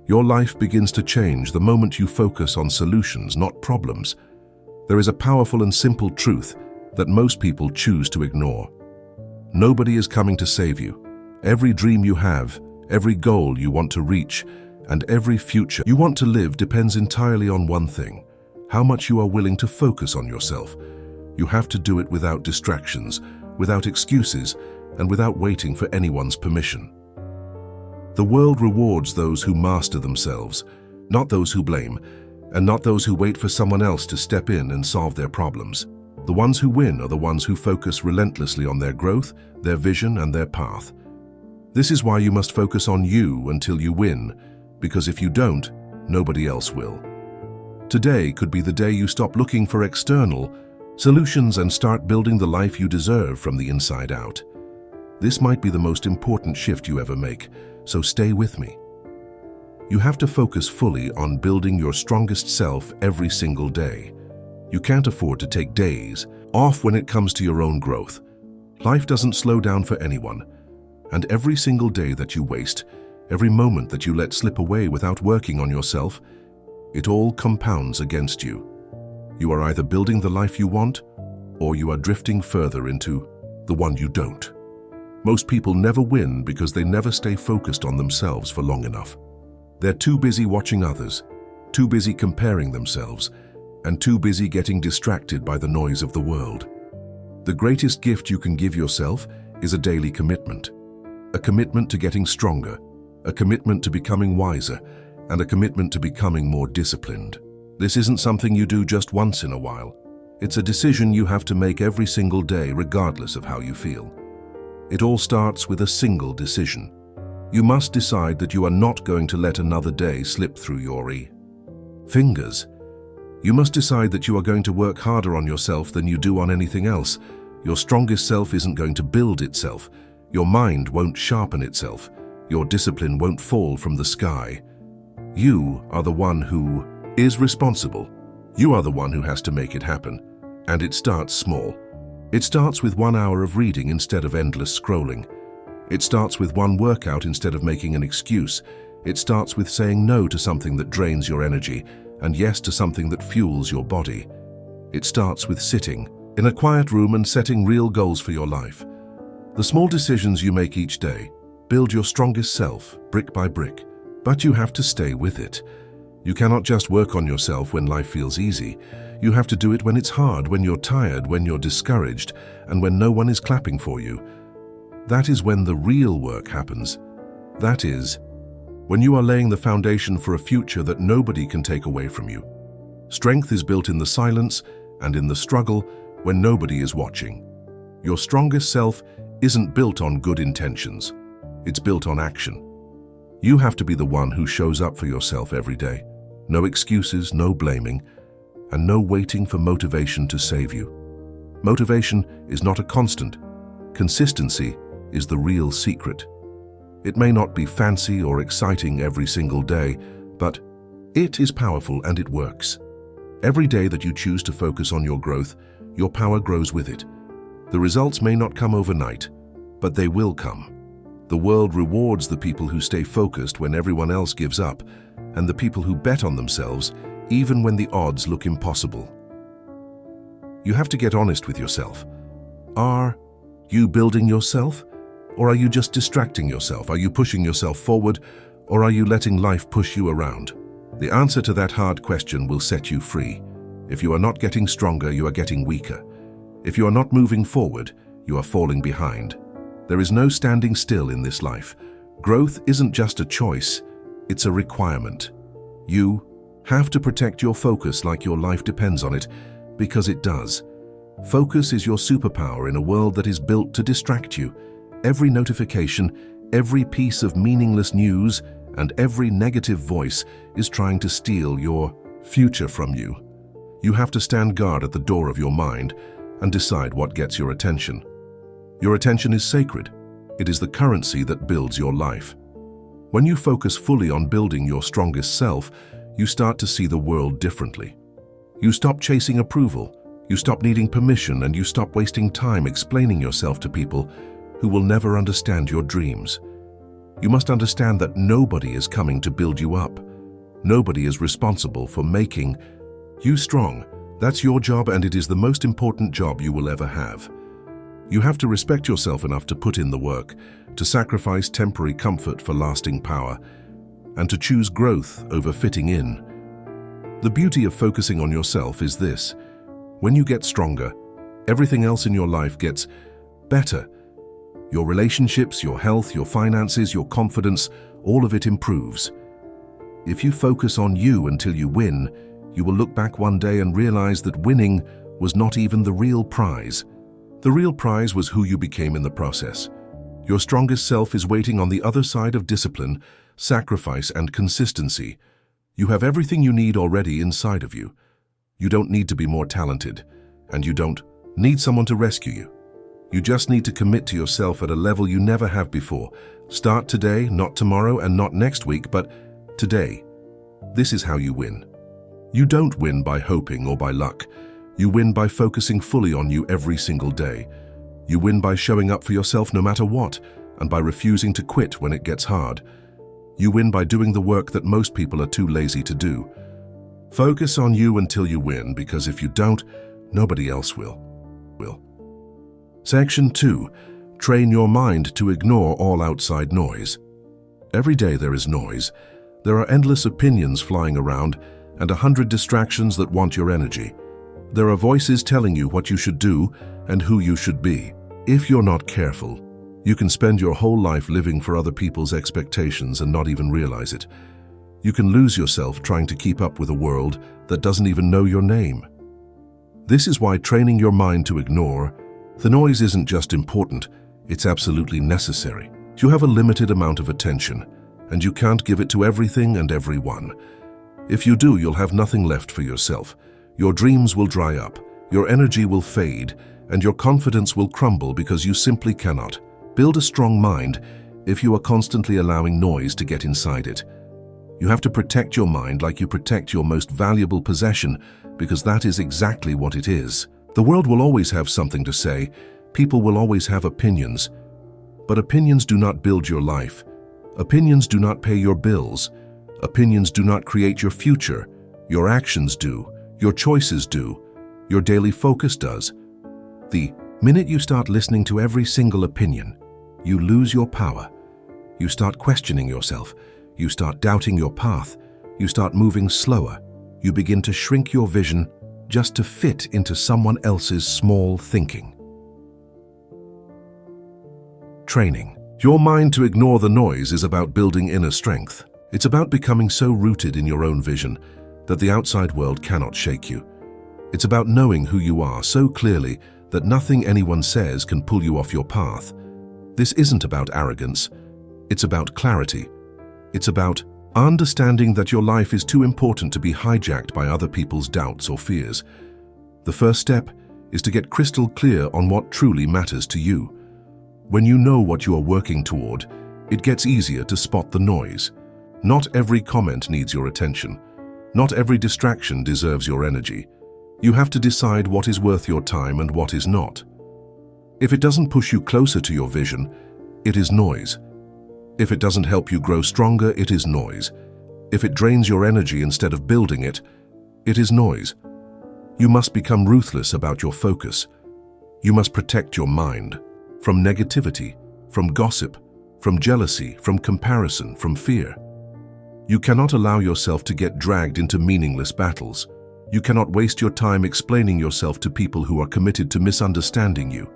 Your life begins to change the moment you focus on solutions, not problems. There is a powerful and simple truth that most people choose to ignore. Nobody is coming to save you. Every dream you have, every goal you want to reach, and every future you want to live depends entirely on one thing: how much you are willing to focus on yourself. You have to do it without distractions, without excuses, and without waiting for anyone's permission. The world rewards those who master themselves, not those who blame, and not those who wait for someone else to step in and solve their problems. The ones who win are the ones who focus relentlessly on their growth, their vision, and their path. This is why you must focus on you until you win, because if you don't, nobody else will. Today could be the day you stop looking for external solutions and start building the life you deserve from the inside out. This might be the most important shift you ever make, so stay with me. You have to focus fully on building your strongest self every single day. You can't afford to take days off when it comes to your own growth. Life doesn't slow down for anyone, and every single day that you waste, every moment that you let slip away without working on yourself, it all compounds against you. You are either building the life you want, or you are drifting further into the one you don't. Most people never win because they never stay focused on themselves for long enough. They're too busy watching others, too busy comparing themselves, and too busy getting distracted by the noise of the world. The greatest gift you can give yourself is a daily commitment. A commitment to getting stronger, a commitment to becoming wiser, and a commitment to becoming more disciplined. This isn't something you do just once in a while. It's a decision you have to make every single day, regardless of how you feel. It all starts with a single decision. You must decide that you are not going to let another day slip through your fingers. You must decide that you are going to work harder on yourself than you do on anything else. Your strongest self isn't going to build itself. Your mind won't sharpen itself. Your discipline won't fall from the sky. You are the one who is responsible. You are the one who has to make it happen. And it starts small. It starts with 1 hour of reading instead of endless scrolling. It starts with one workout instead of making an excuse. It starts with saying no to something that drains your energy and yes to something that fuels your body. It starts with sitting in a quiet room and setting real goals for your life. The small decisions you make each day build your strongest self, brick by brick, but you have to stay with it. You cannot just work on yourself when life feels easy. You have to do it when it's hard, when you're tired, when you're discouraged, and when no one is clapping for you. That is when the real work happens. That is, when you are laying the foundation for a future that nobody can take away from you. Strength is built in the silence and in the struggle when nobody is watching. Your strongest self isn't built on good intentions. It's built on action. You have to be the one who shows up for yourself every day. No excuses, no blaming, and no waiting for motivation to save you. Motivation is not a constant. Consistency is the real secret. It may not be fancy or exciting every single day, but it is powerful and it works. Every day that you choose to focus on your growth, your power grows with it. The results may not come overnight, but they will come. The world rewards the people who stay focused when everyone else gives up, and the people who bet on themselves even when the odds look impossible. You have to get honest with yourself. Are you building yourself? Or are you just distracting yourself? Are you pushing yourself forward? Or are you letting life push you around? The answer to that hard question will set you free. If you are not getting stronger, you are getting weaker. If you are not moving forward, you are falling behind. There is no standing still in this life. Growth isn't just a choice, it's a requirement. You have to protect your focus like your life depends on it, because it does. Focus is your superpower in a world that is built to distract you. Every notification, every piece of meaningless news, and every negative voice is trying to steal your future from you. You have to stand guard at the door of your mind and decide what gets your attention. Your attention is sacred. It is the currency that builds your life. When you focus fully on building your strongest self, you start to see the world differently. You stop chasing approval, you stop needing permission, and you stop wasting time explaining yourself to people who will never understand your dreams. You must understand that nobody is coming to build you up. Nobody is responsible for making you strong. That's your job, and it is the most important job you will ever have. You have to respect yourself enough to put in the work, to sacrifice temporary comfort for lasting power, and to choose growth over fitting in. The beauty of focusing on yourself is this: when you get stronger, everything else in your life gets better. Your relationships, your health, your finances, your confidence, all of it improves. If you focus on you until you win, you will look back one day and realize that winning was not even the real prize. The real prize was who you became in the process. Your strongest self is waiting on the other side of discipline, sacrifice, and consistency. You have everything you need already inside of you. You don't need to be more talented, and you don't need someone to rescue you. You just need to commit to yourself at a level you never have before. Start today, not tomorrow and not next week, but today. This is how you win. You don't win by hoping or by luck. You win by focusing fully on you every single day. You win by showing up for yourself no matter what, and by refusing to quit when it gets hard. You win by doing the work that most people are too lazy to do. Focus on you until you win, because if you don't, nobody else will. Section 2. Train your mind to ignore all outside noise. Every day there is noise. There are endless opinions flying around and 100 distractions that want your energy. There are voices telling you what you should do and who you should be. If you're not careful, you can spend your whole life living for other people's expectations and not even realize it. You can lose yourself trying to keep up with a world that doesn't even know your name. This is why training your mind to ignore the noise isn't just important, it's absolutely necessary. You have a limited amount of attention, and you can't give it to everything and everyone. If you do, you'll have nothing left for yourself. Your dreams will dry up, your energy will fade, and your confidence will crumble because you simply cannot build a strong mind if you are constantly allowing noise to get inside it. You have to protect your mind like you protect your most valuable possession, because that is exactly what it is. The world will always have something to say. People will always have opinions. But opinions do not build your life. Opinions do not pay your bills. Opinions do not create your future. Your actions do. Your choices do. Your daily focus does. The minute you start listening to every single opinion, you lose your power. You start questioning yourself. You start doubting your path. You start moving slower. You begin to shrink your vision just to fit into someone else's small thinking. Training. Your mind to ignore the noise is about building inner strength. It's about becoming so rooted in your own vision that the outside world cannot shake you. It's about knowing who you are so clearly that nothing anyone says can pull you off your path. This isn't about arrogance. It's about clarity. It's about understanding that your life is too important to be hijacked by other people's doubts or fears. The first step is to get crystal clear on what truly matters to you. When you know what you are working toward, it gets easier to spot the noise. Not every comment needs your attention. Not every distraction deserves your energy. You have to decide what is worth your time and what is not. If it doesn't push you closer to your vision, it is noise. If it doesn't help you grow stronger, it is noise. If it drains your energy instead of building it, it is noise. You must become ruthless about your focus. You must protect your mind from negativity, from gossip, from jealousy, from comparison, from fear. You cannot allow yourself to get dragged into meaningless battles. You cannot waste your time explaining yourself to people who are committed to misunderstanding you.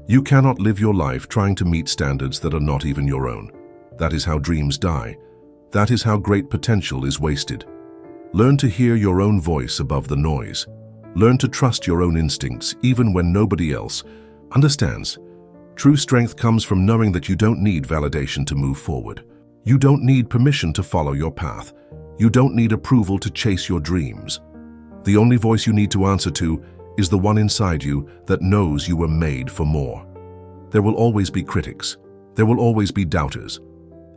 You cannot live your life trying to meet standards that are not even your own. That is how dreams die. That is how great potential is wasted. Learn to hear your own voice above the noise. Learn to trust your own instincts, even when nobody else understands. True strength comes from knowing that you don't need validation to move forward. You don't need permission to follow your path. You don't need approval to chase your dreams. The only voice you need to answer to is the one inside you that knows you were made for more. There will always be critics. There will always be doubters.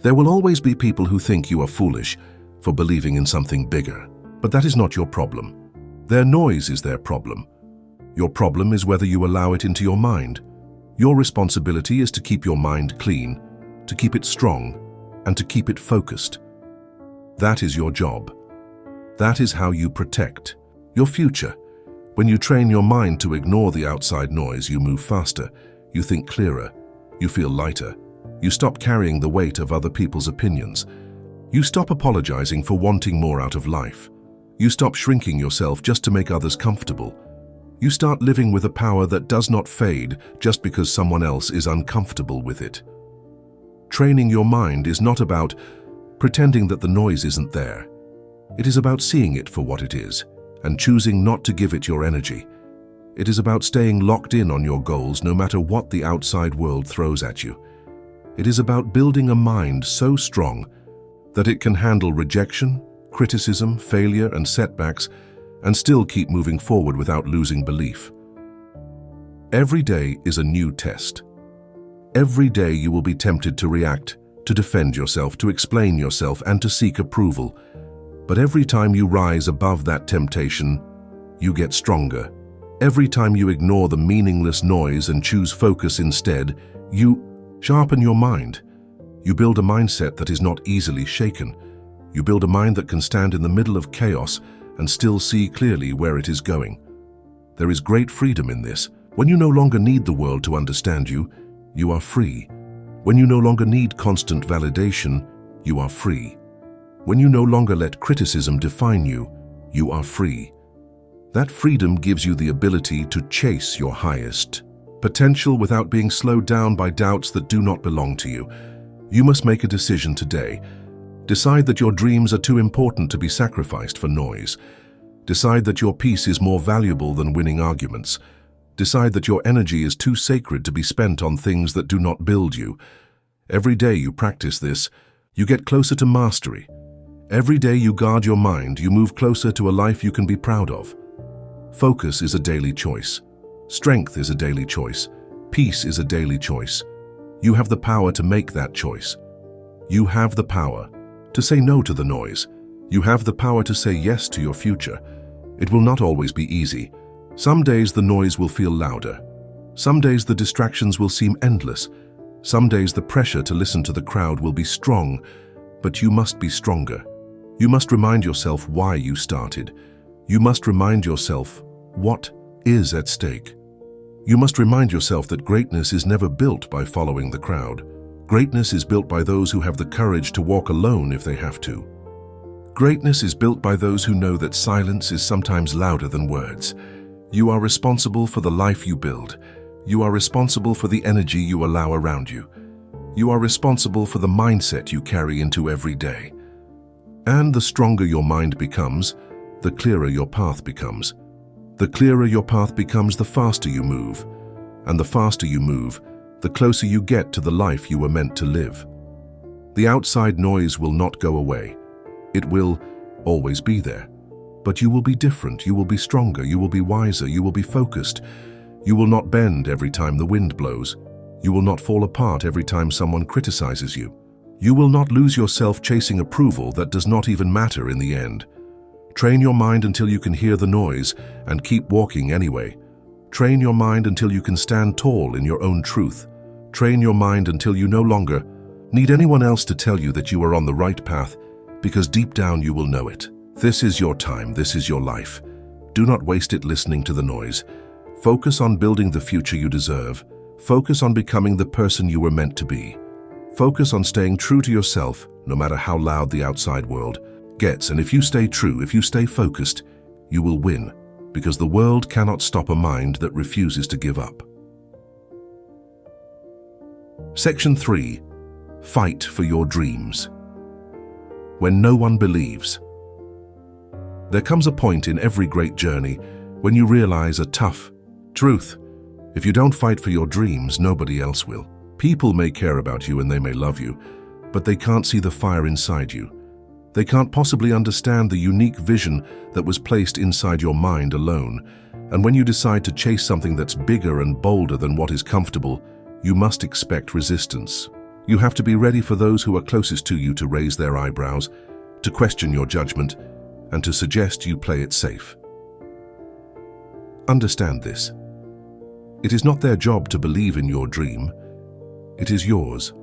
There will always be people who think you are foolish for believing in something bigger. But that is not your problem. Their noise is their problem. Your problem is whether you allow it into your mind. Your responsibility is to keep your mind clean, to keep it strong, and to keep it focused. That is your job. That is how you protect your future. When you train your mind to ignore the outside noise, you move faster, you think clearer, you feel lighter. You stop carrying the weight of other people's opinions. You stop apologizing for wanting more out of life. You stop shrinking yourself just to make others comfortable. You start living with a power that does not fade just because someone else is uncomfortable with it. Training your mind is not about pretending that the noise isn't there. It is about seeing it for what it is and choosing not to give it your energy. It is about staying locked in on your goals no matter what the outside world throws at you. It is about building a mind so strong that it can handle rejection, criticism, failure, and setbacks and still keep moving forward without losing belief. Every day is a new test. Every day you will be tempted to react, to defend yourself, to explain yourself, and to seek approval. But every time you rise above that temptation, you get stronger. Every time you ignore the meaningless noise and choose focus instead, you sharpen your mind. You build a mindset that is not easily shaken. You build a mind that can stand in the middle of chaos and still see clearly where it is going. There is great freedom in this. When you no longer need the world to understand you, you are free. When you no longer need constant validation, you are free. When you no longer let criticism define you, you are free. That freedom gives you the ability to chase your highest potential without being slowed down by doubts that do not belong to you. You must make a decision today. Decide that your dreams are too important to be sacrificed for noise. Decide that your peace is more valuable than winning arguments. Decide that your energy is too sacred to be spent on things that do not build you. Every day you practice this, you get closer to mastery. Every day you guard your mind, you move closer to a life you can be proud of. Focus is a daily choice. Strength is a daily choice. Peace is a daily choice. You have the power to make that choice. You have the power to say no to the noise. You have the power to say yes to your future. It will not always be easy. Some days the noise will feel louder. Some days the distractions will seem endless. Some days the pressure to listen to the crowd will be strong, but you must be stronger. You must remind yourself why you started. You must remind yourself what is at stake. You must remind yourself that greatness is never built by following the crowd. Greatness is built by those who have the courage to walk alone if they have to. Greatness is built by those who know that silence is sometimes louder than words. You are responsible for the life you build. You are responsible for the energy you allow around you. You are responsible for the mindset you carry into every day. And the stronger your mind becomes, the clearer your path becomes. The clearer your path becomes, the faster you move. And the faster you move, the closer you get to the life you were meant to live. The outside noise will not go away. It will always be there. But you will be different, you will be stronger, you will be wiser, you will be focused. You will not bend every time the wind blows. You will not fall apart every time someone criticizes you. You will not lose yourself chasing approval that does not even matter in the end. Train your mind until you can hear the noise and keep walking anyway. Train your mind until you can stand tall in your own truth. Train your mind until you no longer need anyone else to tell you that you are on the right path, because deep down you will know it. This is your time, this is your life. Do not waste it listening to the noise. Focus on building the future you deserve. Focus on becoming the person you were meant to be. Focus on staying true to yourself, no matter how loud the outside world gets. And if you stay true, if you stay focused, you will win, because the world cannot stop a mind that refuses to give up. Section 3. Fight for your dreams. When no one believes. There comes a point in every great journey when you realize a tough truth. If you don't fight for your dreams, nobody else will. People may care about you and they may love you, but they can't see the fire inside you. They can't possibly understand the unique vision that was placed inside your mind alone. And when you decide to chase something that's bigger and bolder than what is comfortable, you must expect resistance. You have to be ready for those who are closest to you to raise their eyebrows, to question your judgment, and to suggest you play it safe. Understand this. It is not their job to believe in your dream. It is yours.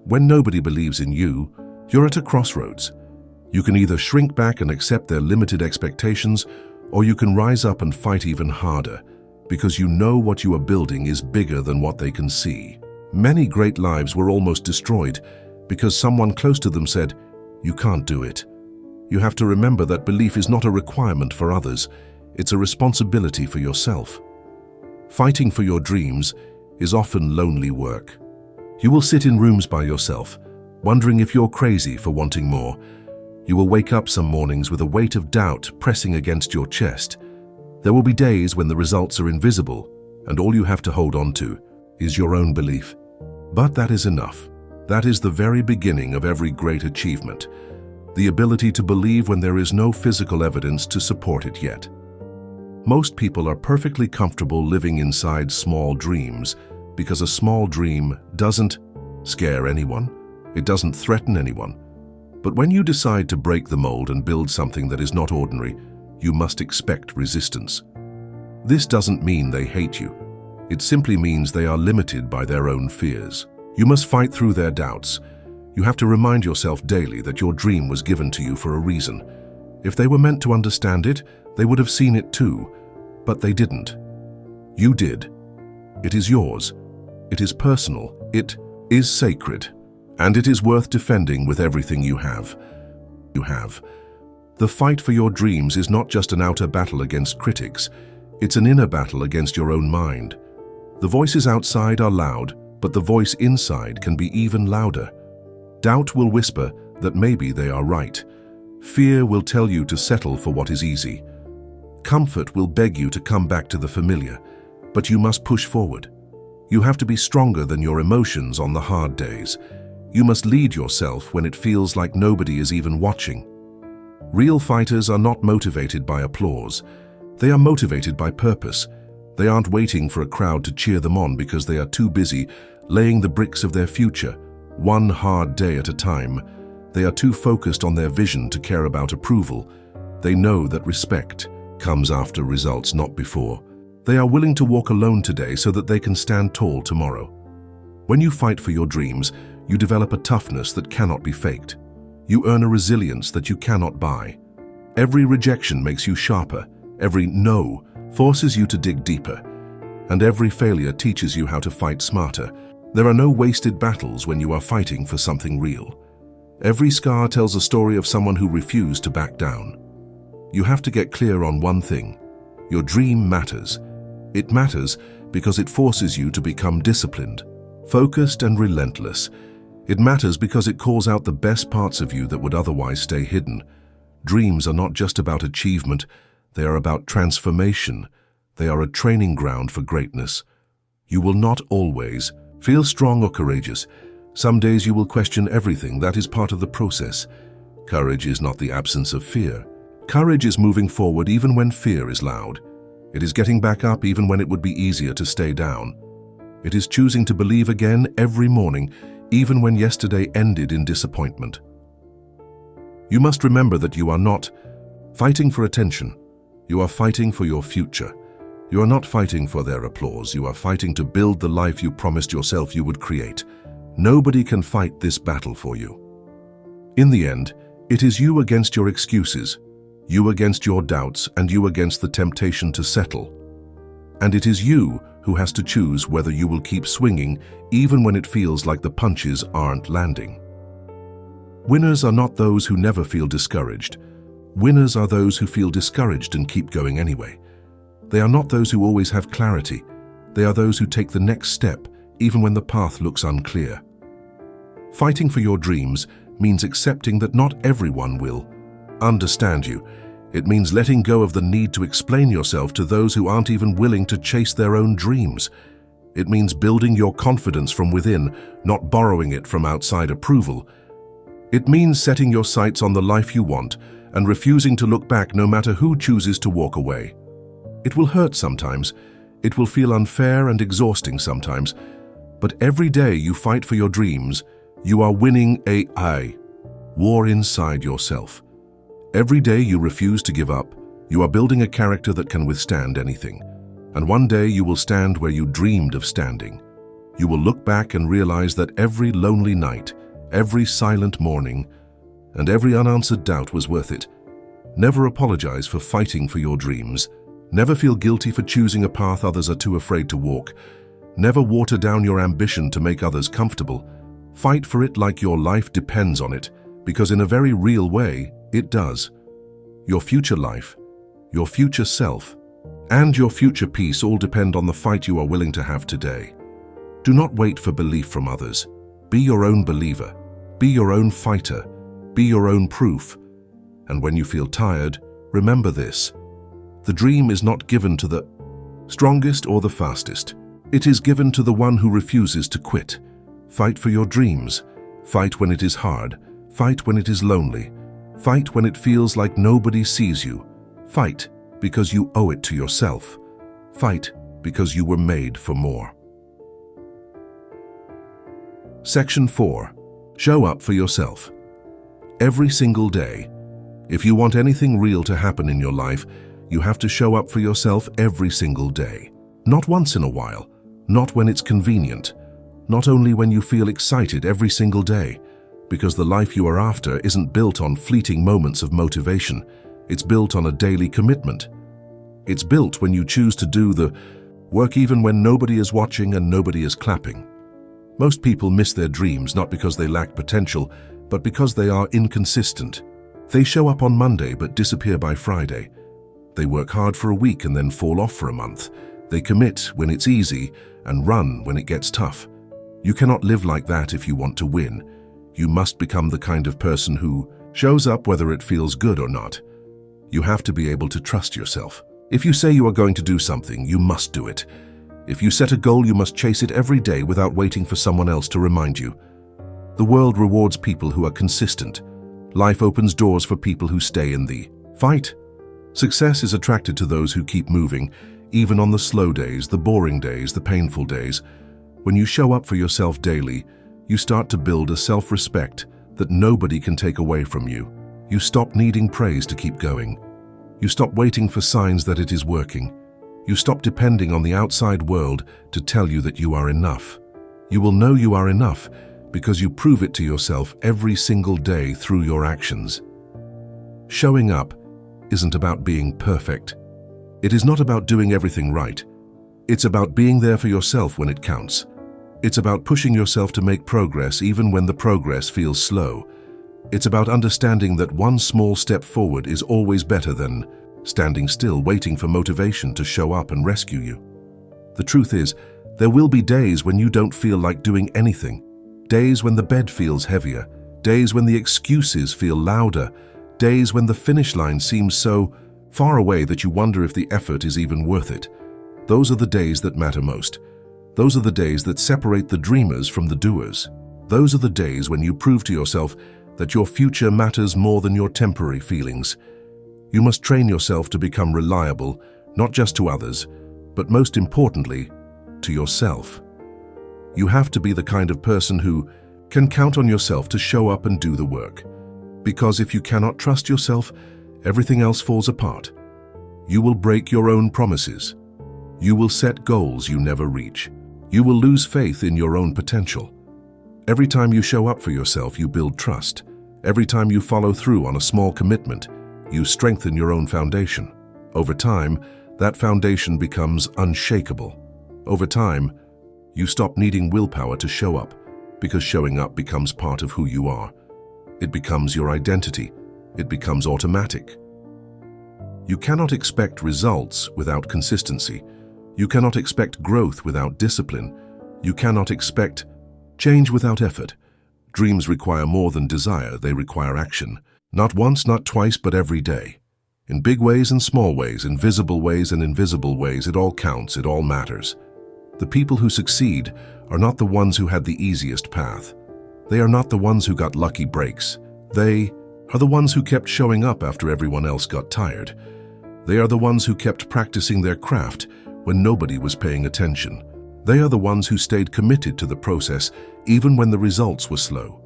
When nobody believes in you, you're at a crossroads. You can either shrink back and accept their limited expectations, or you can rise up and fight even harder, because you know what you are building is bigger than what they can see. Many great lives were almost destroyed because someone close to them said, "You can't do it." You have to remember that belief is not a requirement for others, it's a responsibility for yourself. Fighting for your dreams is often lonely work. You will sit in rooms by yourself, wondering if you're crazy for wanting more. You will wake up some mornings with a weight of doubt pressing against your chest. There will be days when the results are invisible, and all you have to hold on to is your own belief. But that is enough. That is the very beginning of every great achievement. The ability to believe when there is no physical evidence to support it yet. Most people are perfectly comfortable living inside small dreams because a small dream doesn't scare anyone. It doesn't threaten anyone. But when you decide to break the mold and build something that is not ordinary, you must expect resistance. This doesn't mean they hate you. It simply means they are limited by their own fears. You must fight through their doubts. You have to remind yourself daily that your dream was given to you for a reason. If they were meant to understand it, they would have seen it too. But they didn't. You did. It is yours. It is personal. It is sacred. And it is worth defending with everything you have. The fight for your dreams is not just an outer battle against critics. It's an inner battle against your own mind. The voices outside are loud, but the voice inside can be even louder. Doubt will whisper that maybe they are right. Fear will tell you to settle for what is easy. Comfort will beg you to come back to the familiar, but you must push forward. You have to be stronger than your emotions on the hard days. You must lead yourself when it feels like nobody is even watching. Real fighters are not motivated by applause. They are motivated by purpose. They aren't waiting for a crowd to cheer them on because they are too busy laying the bricks of their future, one hard day at a time. They are too focused on their vision to care about approval. They know that respect comes after results, not before. They are willing to walk alone today so that they can stand tall tomorrow. When you fight for your dreams, you develop a toughness that cannot be faked. You earn a resilience that you cannot buy. Every rejection makes you sharper. Every no forces you to dig deeper. And every failure teaches you how to fight smarter. There are no wasted battles when you are fighting for something real. Every scar tells a story of someone who refused to back down. You have to get clear on one thing. Your dream matters. It matters because it forces you to become disciplined, focused and relentless. It matters because it calls out the best parts of you that would otherwise stay hidden. Dreams are not just about achievement, they are about transformation. They are a training ground for greatness. You will not always feel strong or courageous. Some days you will question everything. That is part of the process. Courage is not the absence of fear. Courage is moving forward even when fear is loud. It is getting back up even when it would be easier to stay down. It is choosing to believe again every morning, even when yesterday ended in disappointment. You must remember that you are not fighting for attention. You are fighting for your future. You are not fighting for their applause. You are fighting to build the life you promised yourself you would create. Nobody can fight this battle for you. In the end, it is you against your excuses, you against your doubts, and you against the temptation to settle. And it is you who has to choose whether you will keep swinging even when it feels like the punches aren't landing. Winners are not those who never feel discouraged. Winners are those who feel discouraged and keep going anyway. They are not those who always have clarity. They are those who take the next step even when the path looks unclear. Fighting for your dreams means accepting that not everyone will understand you. It means letting go of the need to explain yourself to those who aren't even willing to chase their own dreams. It means building your confidence from within, not borrowing it from outside approval. It means setting your sights on the life you want and refusing to look back no matter who chooses to walk away. It will hurt sometimes. It will feel unfair and exhausting sometimes. But every day you fight for your dreams, you are winning a war inside yourself. Every day you refuse to give up, you are building a character that can withstand anything. And one day you will stand where you dreamed of standing. You will look back and realize that every lonely night, every silent morning, and every unanswered doubt was worth it. Never apologize for fighting for your dreams. Never feel guilty for choosing a path others are too afraid to walk. Never water down your ambition to make others comfortable. Fight for it like your life depends on it, because in a very real way, it does. Your future life, your future self, and your future peace all depend on the fight you are willing to have today. Do not wait for belief from others. Be your own believer. Be your own fighter. Be your own proof. And when you feel tired, remember this. The dream is not given to the strongest or the fastest. It is given to the one who refuses to quit. Fight for your dreams. Fight when it is hard. Fight when it is lonely. Fight when it feels like nobody sees you. Fight because you owe it to yourself. Fight because you were made for more. Section 4. Show up for yourself. Every single day. If you want anything real to happen in your life, you have to show up for yourself every single day. Not once in a while, not when it's convenient, not only when you feel excited every single day, because the life you are after isn't built on fleeting moments of motivation. It's built on a daily commitment. It's built when you choose to do the work even when nobody is watching and nobody is clapping. Most people miss their dreams not because they lack potential, but because they are inconsistent. They show up on Monday but disappear by Friday. They work hard for a week and then fall off for a month. They commit when it's easy and run when it gets tough. You cannot live like that if you want to win. You must become the kind of person who shows up whether it feels good or not. You have to be able to trust yourself. If you say you are going to do something, you must do it. If you set a goal, you must chase it every day without waiting for someone else to remind you. The world rewards people who are consistent. Life opens doors for people who stay in the fight. Success is attracted to those who keep moving, even on the slow days, the boring days, the painful days. When you show up for yourself daily, you start to build a self-respect that nobody can take away from you. You stop needing praise to keep going. You stop waiting for signs that it is working. You stop depending on the outside world to tell you that you are enough. You will know you are enough because you prove it to yourself every single day through your actions. Showing up isn't about being perfect. It is not about doing everything right. It's about being there for yourself when it counts. It's about pushing yourself to make progress even when the progress feels slow. It's about understanding that one small step forward is always better than standing still waiting for motivation to show up and rescue you. The truth is, there will be days when you don't feel like doing anything. Days when the bed feels heavier. Days when the excuses feel louder. Days when the finish line seems so far away that you wonder if the effort is even worth it. Those are the days that matter most. Those are the days that separate the dreamers from the doers. Those are the days when you prove to yourself that your future matters more than your temporary feelings. You must train yourself to become reliable, not just to others, but most importantly, to yourself. You have to be the kind of person who can count on yourself to show up and do the work. Because if you cannot trust yourself, everything else falls apart. You will break your own promises. You will set goals you never reach. You will lose faith in your own potential. Every time you show up for yourself, you build trust. Every time you follow through on a small commitment, you strengthen your own foundation. Over time, that foundation becomes unshakable. Over time, you stop needing willpower to show up, because showing up becomes part of who you are. It becomes your identity. It becomes automatic. You cannot expect results without consistency. You cannot expect growth without discipline. You cannot expect change without effort. Dreams require more than desire, they require action. Not once, not twice, but every day. In big ways and small ways, in visible ways and invisible ways, it all counts, it all matters. The people who succeed are not the ones who had the easiest path. They are not the ones who got lucky breaks. They are the ones who kept showing up after everyone else got tired. They are the ones who kept practicing their craft when nobody was paying attention. They are the ones who stayed committed to the process even when the results were slow.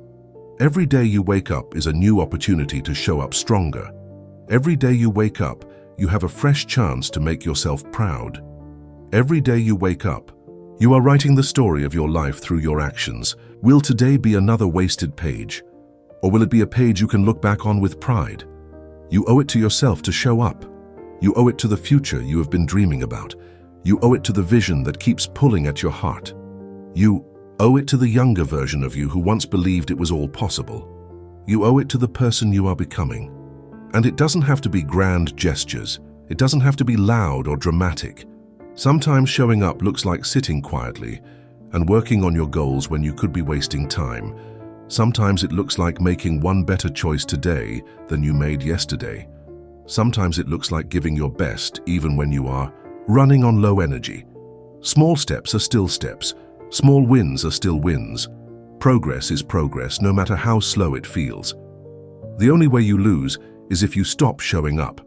Every day you wake up is a new opportunity to show up stronger. Every day you wake up, you have a fresh chance to make yourself proud. Every day you wake up, You are writing the story of your life through your actions. Will today be another wasted page? Or will it be a page you can look back on with pride? You owe it to yourself to show up. You owe it to the future you have been dreaming about. You owe it to the vision that keeps pulling at your heart. You owe it to the younger version of you who once believed it was all possible. You owe it to the person you are becoming. And it doesn't have to be grand gestures. It doesn't have to be loud or dramatic. Sometimes showing up looks like sitting quietly and working on your goals when you could be wasting time. Sometimes it looks like making one better choice today than you made yesterday. Sometimes it looks like giving your best even when you are running on low energy. Small steps are still steps. Small wins are still wins. Progress is progress, no matter how slow it feels. The only way you lose is if you stop showing up.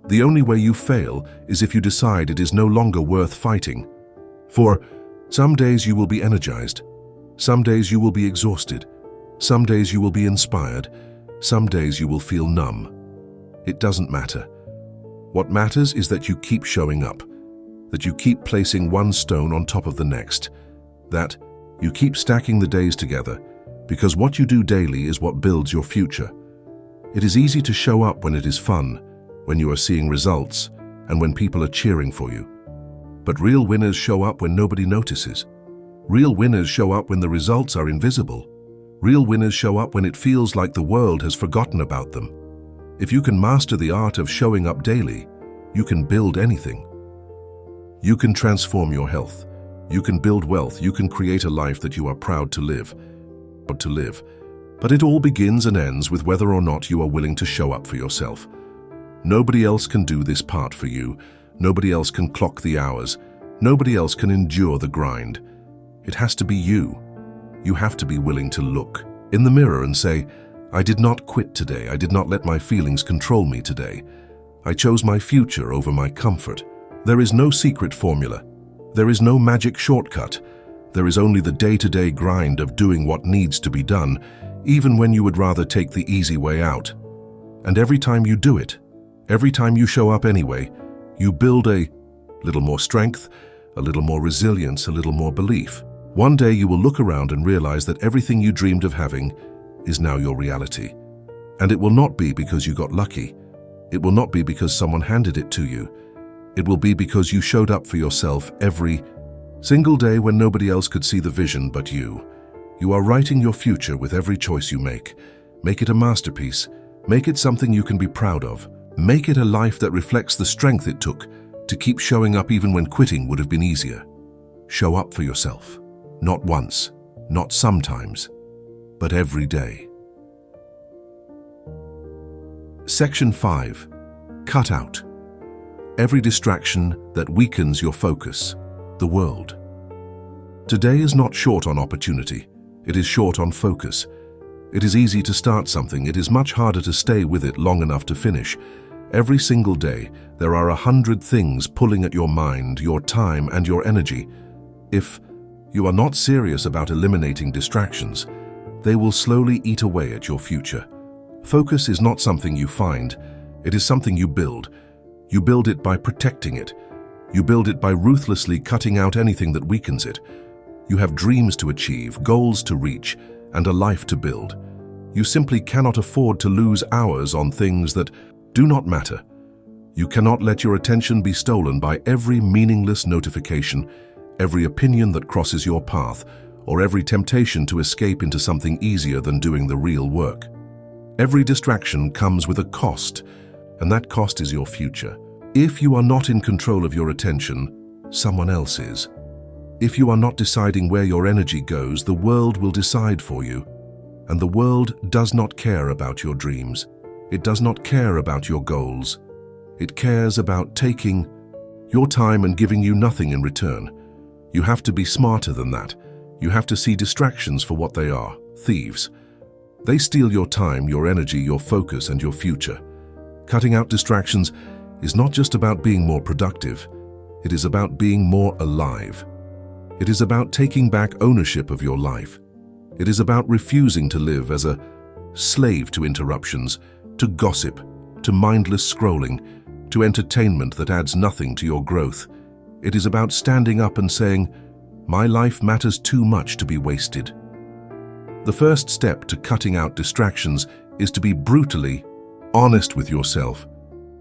The only way you fail is if you decide it is no longer worth fighting. For some days you will be energized. Some days you will be exhausted. Some days you will be inspired. Some days you will feel numb. It doesn't matter. What matters is that you keep showing up, that you keep placing one stone on top of the next, that you keep stacking the days together, because what you do daily is what builds your future. It is easy to show up when it is fun, when you are seeing results, and when people are cheering for you. But real winners show up when nobody notices. Real winners show up when the results are invisible. Real winners show up when it feels like the world has forgotten about them. If you can master the art of showing up daily, you can build anything. You can transform your health. You can build wealth. You can create a life that you are proud to live. But it all begins and ends with whether or not you are willing to show up for yourself. Nobody else can do this part for you. Nobody else can clock the hours. Nobody else can endure the grind. It has to be you. You have to be willing to look in the mirror and say, I did not quit today. I did not let my feelings control me today. I chose my future over my comfort. There is no secret formula. There is no magic shortcut. There is only the day-to-day grind of doing what needs to be done, even when you would rather take the easy way out. And every time you do it, every time you show up anyway, you build a little more strength, a little more resilience, a little more belief. One day you will look around and realize that everything you dreamed of having is now your reality. And it will not be because you got lucky. It will not be because someone handed it to you. It will be because you showed up for yourself every single day when nobody else could see the vision but you. You are writing your future with every choice you make. Make it a masterpiece. Make it something you can be proud of. Make it a life that reflects the strength it took to keep showing up even when quitting would have been easier. Show up for yourself. Not once, not sometimes, but every day. Section 5. Cut out every distraction that weakens your focus, the world. Today is not short on opportunity. It is short on focus. It is easy to start something. It is much harder to stay with it long enough to finish. Every single day, there are 100 things pulling at your mind, your time, and your energy. If you are not serious about eliminating distractions, they will slowly eat away at your future. Focus is not something you find. It is something you build. You build it by protecting it. You build it by ruthlessly cutting out anything that weakens it. You have dreams to achieve, goals to reach, and a life to build. You simply cannot afford to lose hours on things that do not matter. You cannot let your attention be stolen by every meaningless notification, every opinion that crosses your path, or every temptation to escape into something easier than doing the real work. Every distraction comes with a cost, and that cost is your future. If you are not in control of your attention, someone else is. If you are not deciding where your energy goes, the world will decide for you. And the world does not care about your dreams. It does not care about your goals. It cares about taking your time and giving you nothing in return. You have to be smarter than that. You have to see distractions for what they are, thieves. They steal your time, your energy, your focus, and your future. Cutting out distractions is not just about being more productive. It is about being more alive. It is about taking back ownership of your life. It is about refusing to live as a slave to interruptions, to gossip, to mindless scrolling, to entertainment that adds nothing to your growth. It is about standing up and saying, My life matters too much to be wasted. The first step to cutting out distractions is to be brutally honest with yourself.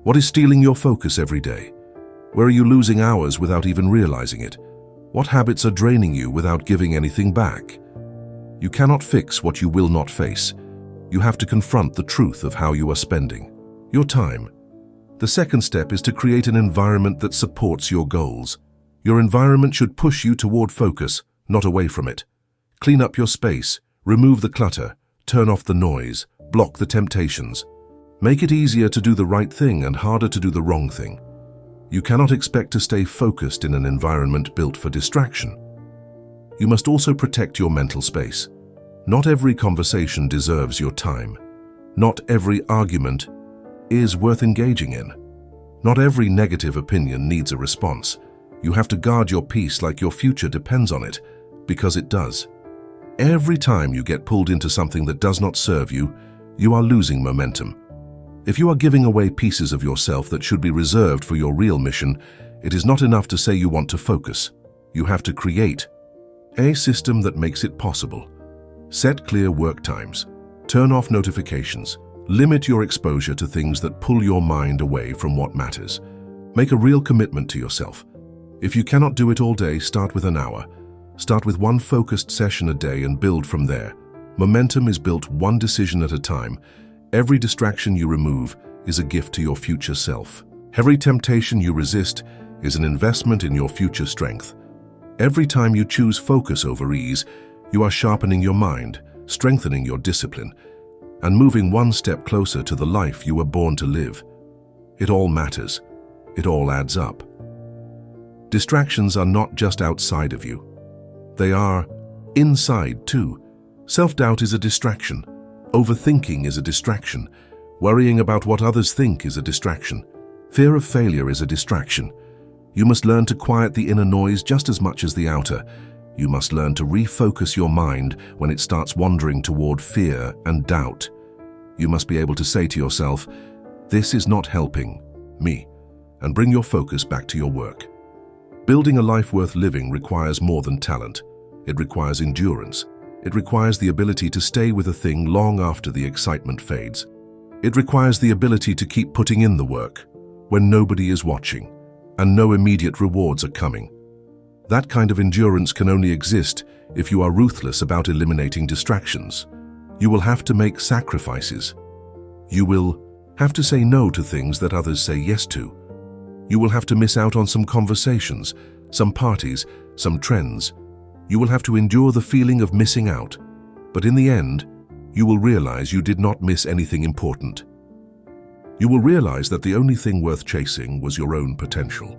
What is stealing your focus every day? Where are you losing hours without even realizing it? What habits are draining you without giving anything back? You cannot fix what you will not face. You have to confront the truth of how you are spending your time. The second step is to create an environment that supports your goals. Your environment should push you toward focus, not away from it. Clean up your space, remove the clutter, turn off the noise, block the temptations. Make it easier to do the right thing and harder to do the wrong thing. You cannot expect to stay focused in an environment built for distraction. You must also protect your mental space. Not every conversation deserves your time. Not every argument is worth engaging in. Not every negative opinion needs a response. You have to guard your peace like your future depends on it, because it does. Every time you get pulled into something that does not serve you, you are losing momentum. If you are giving away pieces of yourself that should be reserved for your real mission, it is not enough to say you want to focus. You have to create a system that makes it possible. Set clear work times. Turn off notifications. Limit your exposure to things that pull your mind away from what matters. Make a real commitment to yourself. If you cannot do it all day, start with an hour. Start with one focused session a day and build from there. Momentum is built one decision at a time. Every distraction you remove is a gift to your future self. Every temptation you resist is an investment in your future strength. Every time you choose focus over ease, you are sharpening your mind, strengthening your discipline, and moving one step closer to the life you were born to live. It all matters. It all adds up. Distractions are not just outside of you. They are inside too. Self-doubt is a distraction. Overthinking is a distraction. Worrying about what others think is a distraction. Fear of failure is a distraction. You must learn to quiet the inner noise just as much as the outer. You must learn to refocus your mind when it starts wandering toward fear and doubt. You must be able to say to yourself, "This is not helping me," and bring your focus back to your work. Building a life worth living requires more than talent. It requires endurance. It requires the ability to stay with a thing long after the excitement fades. It requires the ability to keep putting in the work when nobody is watching and no immediate rewards are coming. That kind of endurance can only exist if you are ruthless about eliminating distractions. You will have to make sacrifices. You will have to say no to things that others say yes to. You will have to miss out on some conversations, some parties, some trends. You will have to endure the feeling of missing out. But in the end, you will realize you did not miss anything important. You will realize that the only thing worth chasing was your own potential.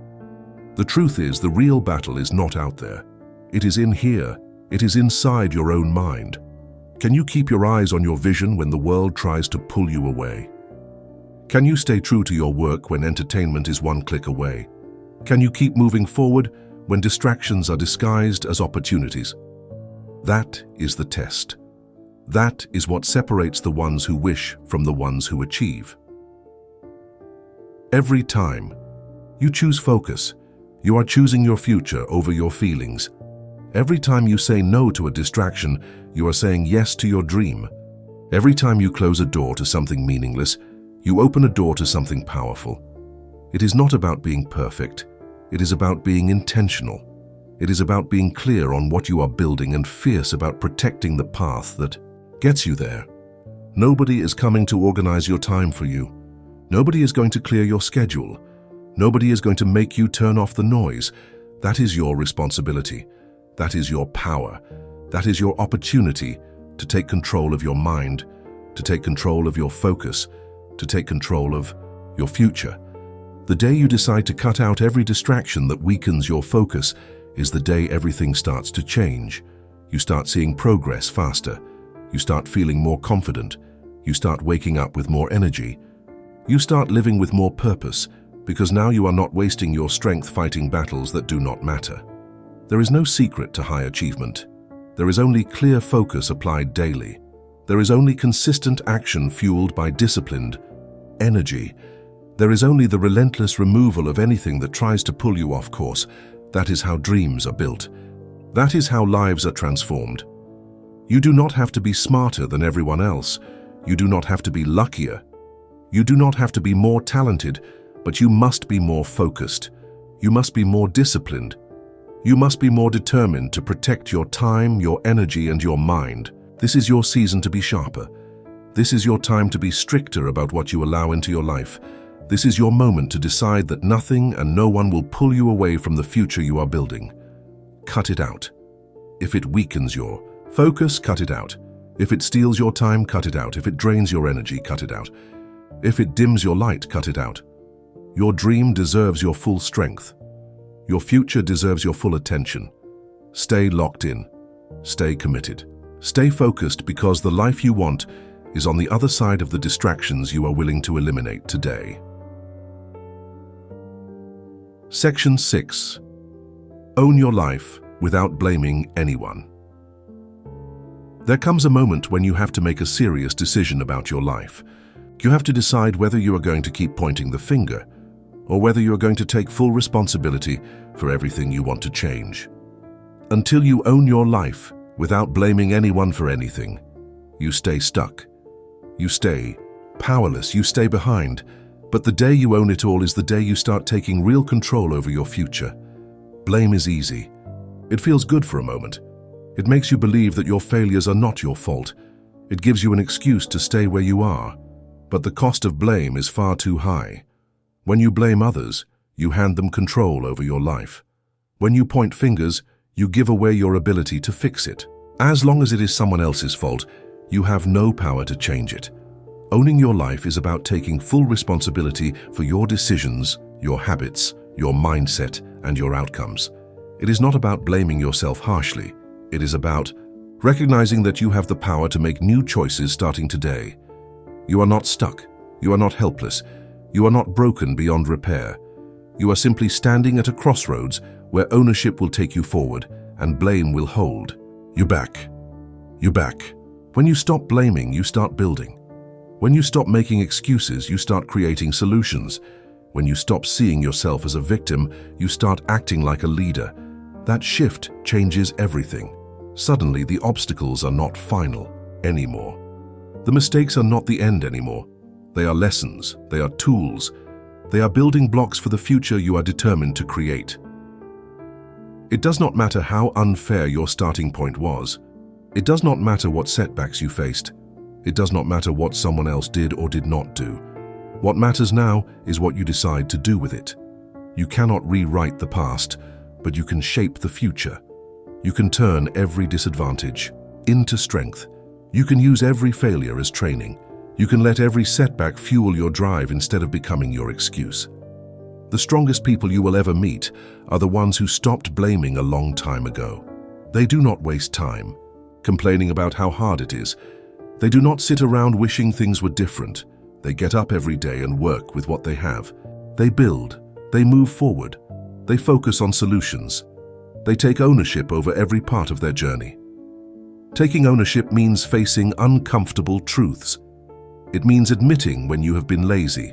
The truth is, the real battle is not out there. It is in here. It is inside your own mind. Can you keep your eyes on your vision when the world tries to pull you away? Can you stay true to your work when entertainment is one click away? Can you keep moving forward when distractions are disguised as opportunities? That is the test. That is what separates the ones who wish from the ones who achieve. Every time you choose focus, you are choosing your future over your feelings. Every time you say no to a distraction, you are saying yes to your dream. Every time you close a door to something meaningless, you open a door to something powerful. It is not about being perfect. It is about being intentional. It is about being clear on what you are building and fierce about protecting the path that gets you there. Nobody is coming to organize your time for you. Nobody is going to clear your schedule. Nobody is going to make you turn off the noise. That is your responsibility. That is your power. That is your opportunity to take control of your mind, to take control of your focus, to take control of your future. The day you decide to cut out every distraction that weakens your focus is the day everything starts to change. You start seeing progress faster. You start feeling more confident. You start waking up with more energy. You start living with more purpose, because now you are not wasting your strength fighting battles that do not matter. There is no secret to high achievement. There is only clear focus applied daily. There is only consistent action fueled by disciplined energy. There is only the relentless removal of anything that tries to pull you off course. That is how dreams are built. That is how lives are transformed. You do not have to be smarter than everyone else. You do not have to be luckier. You do not have to be more talented, but you must be more focused. You must be more disciplined. You must be more determined to protect your time, your energy, and your mind. This is your season to be sharper. This is your time to be stricter about what you allow into your life. This is your moment to decide that nothing and no one will pull you away from the future you are building. Cut it out. If it weakens your focus, cut it out. If it steals your time, cut it out. If it drains your energy, cut it out. If it dims your light, cut it out. Your dream deserves your full strength. Your future deserves your full attention. Stay locked in. Stay committed. Stay focused, because the life you want is on the other side of the distractions you are willing to eliminate today. Section 6. Own your life without blaming anyone. There comes a moment when you have to make a serious decision about your life. You have to decide whether you are going to keep pointing the finger, or whether you are going to take full responsibility for everything you want to change. Until you own your life without blaming anyone for anything, you stay stuck. You stay powerless. You stay behind. But the day you own it all is the day you start taking real control over your future. Blame is easy. It feels good for a moment. It makes you believe that your failures are not your fault. It gives you an excuse to stay where you are. But the cost of blame is far too high. When you blame others, you hand them control over your life. When you point fingers, you give away your ability to fix it. As long as it is someone else's fault, you have no power to change it. Owning your life is about taking full responsibility for your decisions, your habits, your mindset, and your outcomes. It is not about blaming yourself harshly. It is about recognizing that you have the power to make new choices starting today. You are not stuck. You are not helpless. You are not broken beyond repair. You are simply standing at a crossroads where ownership will take you forward and blame will hold. You're back. You're back. When you stop blaming, you start building. When you stop making excuses, you start creating solutions. When you stop seeing yourself as a victim, you start acting like a leader. That shift changes everything. Suddenly, the obstacles are not final anymore. The mistakes are not the end anymore. They are lessons. They are tools. They are building blocks for the future you are determined to create. It does not matter how unfair your starting point was. It does not matter what setbacks you faced. It does not matter what someone else did or did not do. What matters now is what you decide to do with it. You cannot rewrite the past, but you can shape the future. You can turn every disadvantage into strength. You can use every failure as training. You can let every setback fuel your drive instead of becoming your excuse. The strongest people you will ever meet are the ones who stopped blaming a long time ago. They do not waste time complaining about how hard it is. They do not sit around wishing things were different. They get up every day and work with what they have. They build. They move forward. They focus on solutions. They take ownership over every part of their journey. Taking ownership means facing uncomfortable truths. It means admitting when you have been lazy.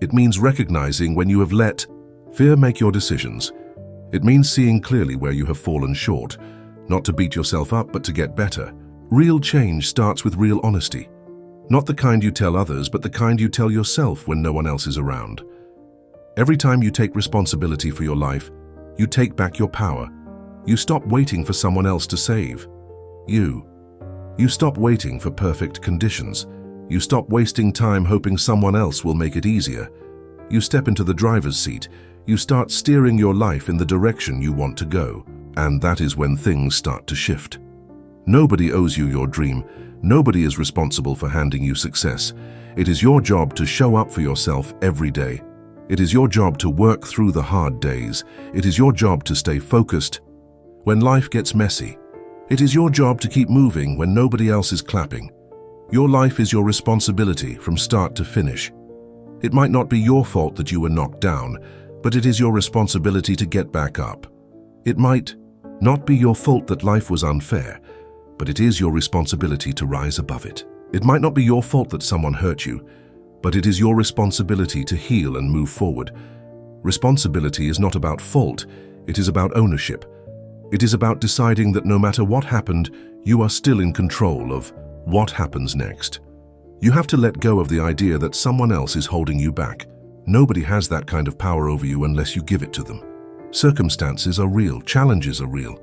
It means recognizing when you have let fear make your decisions. It means seeing clearly where you have fallen short, not to beat yourself up, but to get better. Real change starts with real honesty. Not the kind you tell others, but the kind you tell yourself when no one else is around. Every time you take responsibility for your life, you take back your power. You stop waiting for someone else to save you. You stop waiting for perfect conditions. You stop wasting time hoping someone else will make it easier. You step into the driver's seat. You start steering your life in the direction you want to go. And that is when things start to shift. Nobody owes you your dream. Nobody is responsible for handing you success. It is your job to show up for yourself every day. It is your job to work through the hard days. It is your job to stay focused when life gets messy. It is your job to keep moving when nobody else is clapping. Your life is your responsibility from start to finish. It might not be your fault that you were knocked down, but it is your responsibility to get back up. It might not be your fault that life was unfair, but it is your responsibility to rise above it. It might not be your fault that someone hurt you, but it is your responsibility to heal and move forward. Responsibility is not about fault, it is about ownership. It is about deciding that no matter what happened, you are still in control of what happens next. You have to let go of the idea that someone else is holding you back. Nobody has that kind of power over you unless you give it to them. Circumstances are real, challenges are real,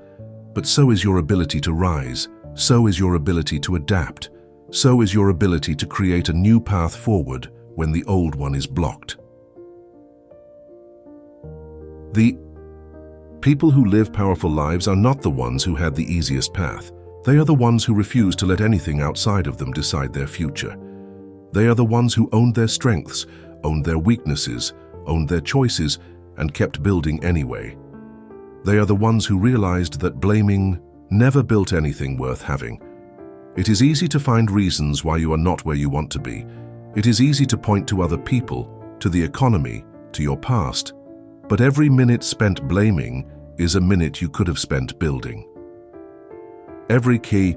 but so is your ability to rise, so is your ability to adapt, so is your ability to create a new path forward when the old one is blocked. The people who live powerful lives are not the ones who had the easiest path. They are the ones who refuse to let anything outside of them decide their future. They are the ones who owned their strengths, owned their weaknesses, owned their choices, and kept building anyway. They are the ones who realized that blaming never built anything worth having. It is easy to find reasons why you are not where you want to be. It is easy to point to other people, to the economy, to your past. But every minute spent blaming is a minute you could have spent building. Every key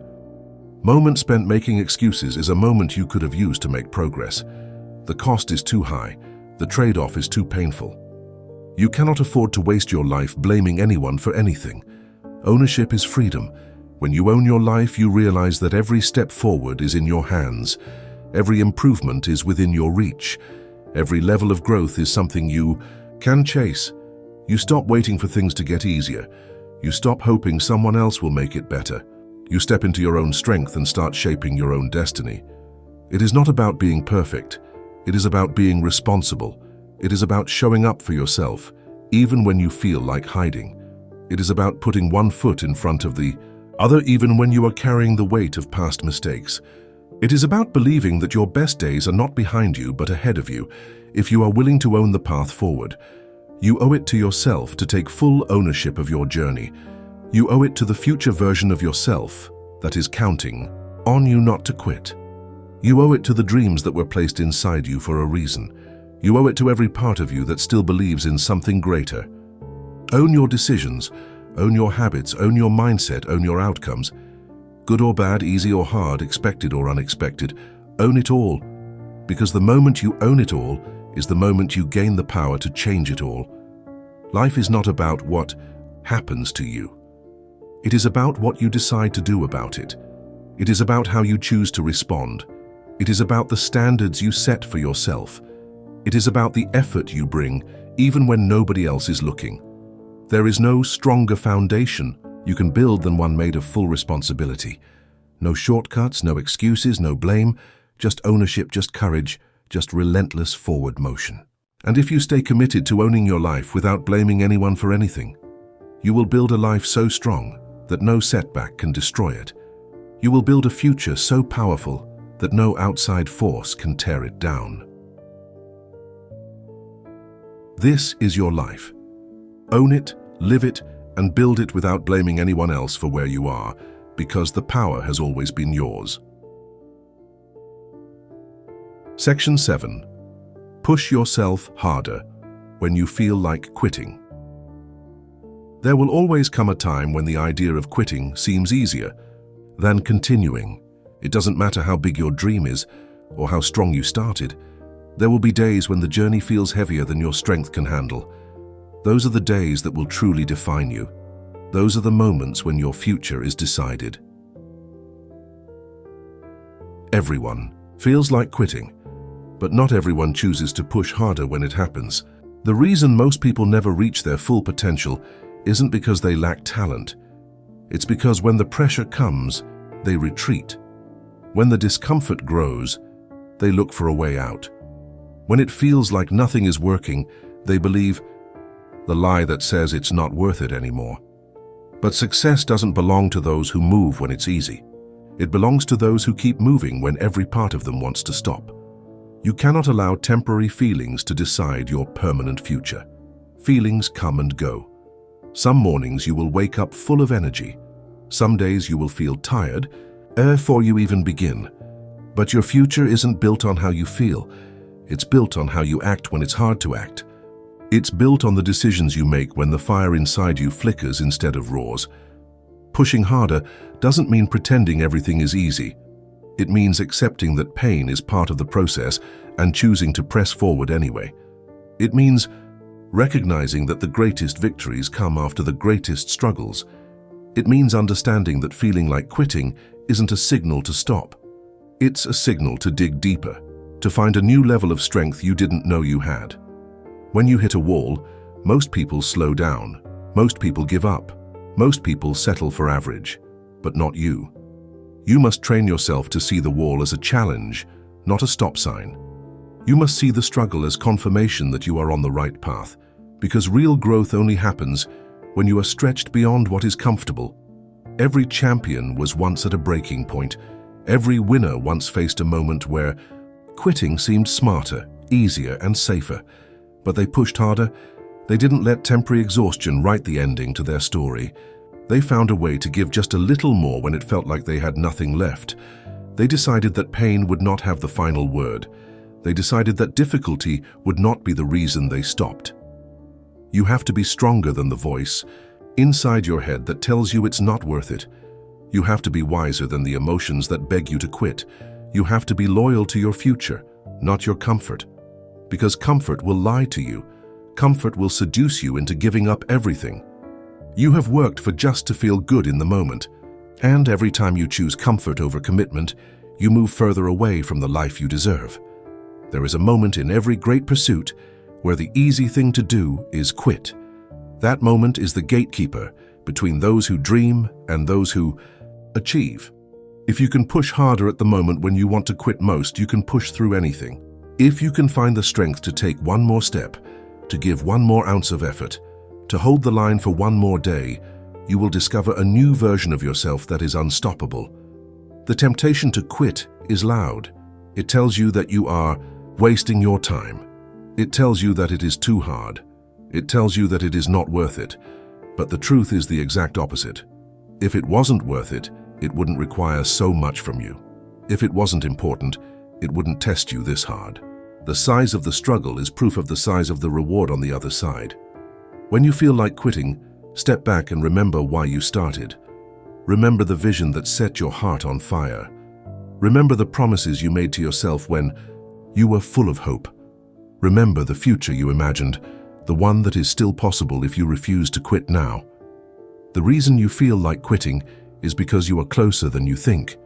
moment spent making excuses is a moment you could have used to make progress. The cost is too high. The trade-off is too painful. You cannot afford to waste your life blaming anyone for anything. Ownership is freedom. When you own your life, you realize that every step forward is in your hands. Every improvement is within your reach. Every level of growth is something you can chase. You stop waiting for things to get easier. You stop hoping someone else will make it better. You step into your own strength and start shaping your own destiny. It is not about being perfect. It is about being responsible. It is about showing up for yourself, even when you feel like hiding. It is about putting one foot in front of the other, even when you are carrying the weight of past mistakes. It is about believing that your best days are not behind you, but ahead of you, if you are willing to own the path forward. You owe it to yourself to take full ownership of your journey. You owe it to the future version of yourself that is counting on you not to quit. You owe it to the dreams that were placed inside you for a reason. You owe it to every part of you that still believes in something greater. Own your decisions, own your habits, own your mindset, own your outcomes. Good or bad, easy or hard, expected or unexpected. Own it all, because the moment you own it all is the moment you gain the power to change it all. Life is not about what happens to you. It is about what you decide to do about it. It is about how you choose to respond. It is about the standards you set for yourself. It is about the effort you bring, even when nobody else is looking. There is no stronger foundation you can build than one made of full responsibility. No shortcuts, no excuses, no blame, just ownership, just courage, just relentless forward motion. And if you stay committed to owning your life without blaming anyone for anything, you will build a life so strong that no setback can destroy it. You will build a future so powerful that no outside force can tear it down. This is your life. Own it, live it, and build it without blaming anyone else for where you are, because the power has always been yours. Section 7. Push yourself harder when you feel like quitting. There will always come a time when the idea of quitting seems easier than continuing. It doesn't matter how big your dream is or how strong you started. There will be days when the journey feels heavier than your strength can handle. Those are the days that will truly define you. Those are the moments when your future is decided. Everyone feels like quitting, but not everyone chooses to push harder when it happens. The reason most people never reach their full potential isn't because they lack talent. It's because when the pressure comes, they retreat. When the discomfort grows, they look for a way out. When it feels like nothing is working, they believe the lie that says it's not worth it anymore. But success doesn't belong to those who move when it's easy. It belongs to those who keep moving when every part of them wants to stop. You cannot allow temporary feelings to decide your permanent future. Feelings come and go. Some mornings you will wake up full of energy. Some days you will feel tired before you even begin. But your future isn't built on how you feel. It's built on how you act when it's hard to act. It's built on the decisions you make when the fire inside you flickers instead of roars. Pushing harder doesn't mean pretending everything is easy. It means accepting that pain is part of the process and choosing to press forward anyway. It means recognizing that the greatest victories come after the greatest struggles. It means understanding that feeling like quitting isn't a signal to stop. It's a signal to dig deeper, to find a new level of strength you didn't know you had. When you hit a wall, most people slow down, most people give up, most people settle for average, but not you. You must train yourself to see the wall as a challenge, not a stop sign. You must see the struggle as confirmation that you are on the right path, because real growth only happens when you are stretched beyond what is comfortable. Every champion was once at a breaking point. Every winner once faced a moment where quitting seemed smarter, easier, and safer. But they pushed harder. They didn't let temporary exhaustion write the ending to their story. They found a way to give just a little more when it felt like they had nothing left. They decided that pain would not have the final word. They decided that difficulty would not be the reason they stopped. You have to be stronger than the voice inside your head that tells you it's not worth it. You have to be wiser than the emotions that beg you to quit. You have to be loyal to your future, not your comfort. Because comfort will lie to you. Comfort will seduce you into giving up everything. You have worked for just to feel good in the moment. And every time you choose comfort over commitment, you move further away from the life you deserve. There is a moment in every great pursuit where the easy thing to do is quit. That moment is the gatekeeper between those who dream and those who achieve. If you can push harder at the moment when you want to quit most, you can push through anything. If you can find the strength to take one more step, to give one more ounce of effort, to hold the line for one more day, you will discover a new version of yourself that is unstoppable. The temptation to quit is loud. It tells you that you are wasting your time. It tells you that it is too hard. It tells you that it is not worth it. But the truth is the exact opposite. If it wasn't worth it, it wouldn't require so much from you. If it wasn't important, it wouldn't test you this hard. The size of the struggle is proof of the size of the reward on the other side. When you feel like quitting, step back and remember why you started. Remember the vision that set your heart on fire. Remember the promises you made to yourself when you were full of hope. Remember the future you imagined, the one that is still possible if you refuse to quit now. The reason you feel like quitting is because you are closer than you think.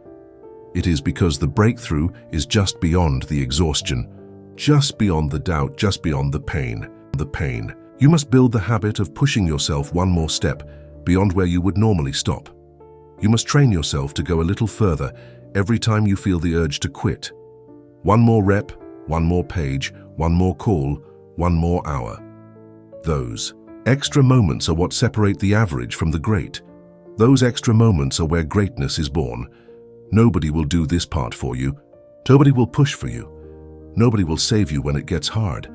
It is because the breakthrough is just beyond the exhaustion, just beyond the doubt, just beyond the pain. You must build the habit of pushing yourself one more step beyond where you would normally stop. You must train yourself to go a little further every time you feel the urge to quit. One more rep, one more page, one more call, one more hour. Those extra moments are what separate the average from the great. Those extra moments are where greatness is born. Nobody will do this part for you. Nobody will push for you. Nobody will save you when it gets hard.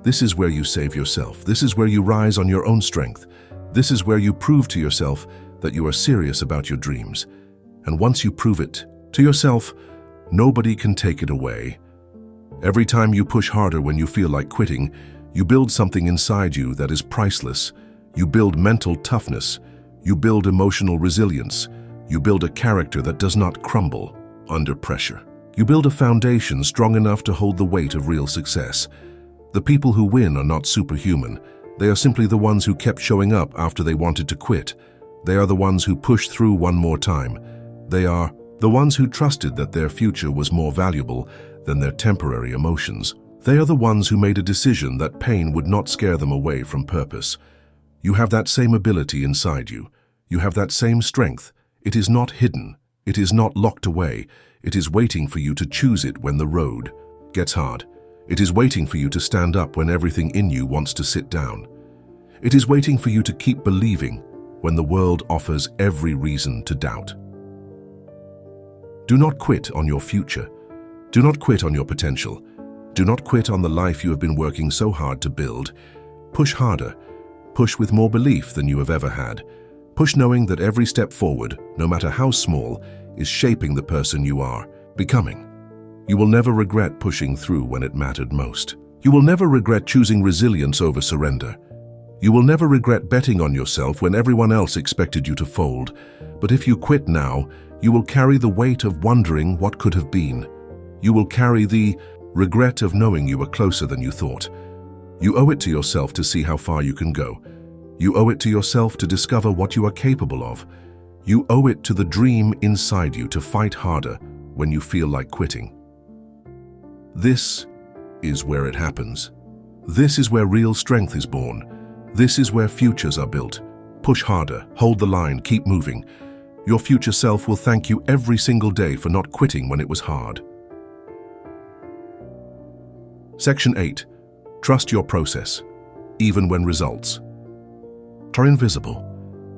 This is where you save yourself. This is where you rise on your own strength. This is where you prove to yourself that you are serious about your dreams. And once you prove it to yourself, nobody can take it away. Every time you push harder when you feel like quitting, you build something inside you that is priceless. You build mental toughness. You build emotional resilience. You build a character that does not crumble under pressure. You build a foundation strong enough to hold the weight of real success. The people who win are not superhuman. They are simply the ones who kept showing up after they wanted to quit. They are the ones who pushed through one more time. They are the ones who trusted that their future was more valuable than their temporary emotions. They are the ones who made a decision that pain would not scare them away from purpose. You have that same ability inside you. You have that same strength. It is not hidden. It is not locked away. It is waiting for you to choose it when the road gets hard. It is waiting for you to stand up when everything in you wants to sit down. It is waiting for you to keep believing when the world offers every reason to doubt. Do not quit on your future. Do not quit on your potential. Do not quit on the life you have been working so hard to build. Push harder. Push with more belief than you have ever had. Push knowing that every step forward, no matter how small, is shaping the person you are becoming. You will never regret pushing through when it mattered most. You will never regret choosing resilience over surrender. You will never regret betting on yourself when everyone else expected you to fold. But if you quit now, you will carry the weight of wondering what could have been. You will carry the regret of knowing you were closer than you thought. You owe it to yourself to see how far you can go. You owe it to yourself to discover what you are capable of. You owe it to the dream inside you to fight harder when you feel like quitting. This is where it happens. This is where real strength is born. This is where futures are built. Push harder, hold the line, keep moving. Your future self will thank you every single day for not quitting when it was hard. Section 8. Trust your process, even when results are invisible.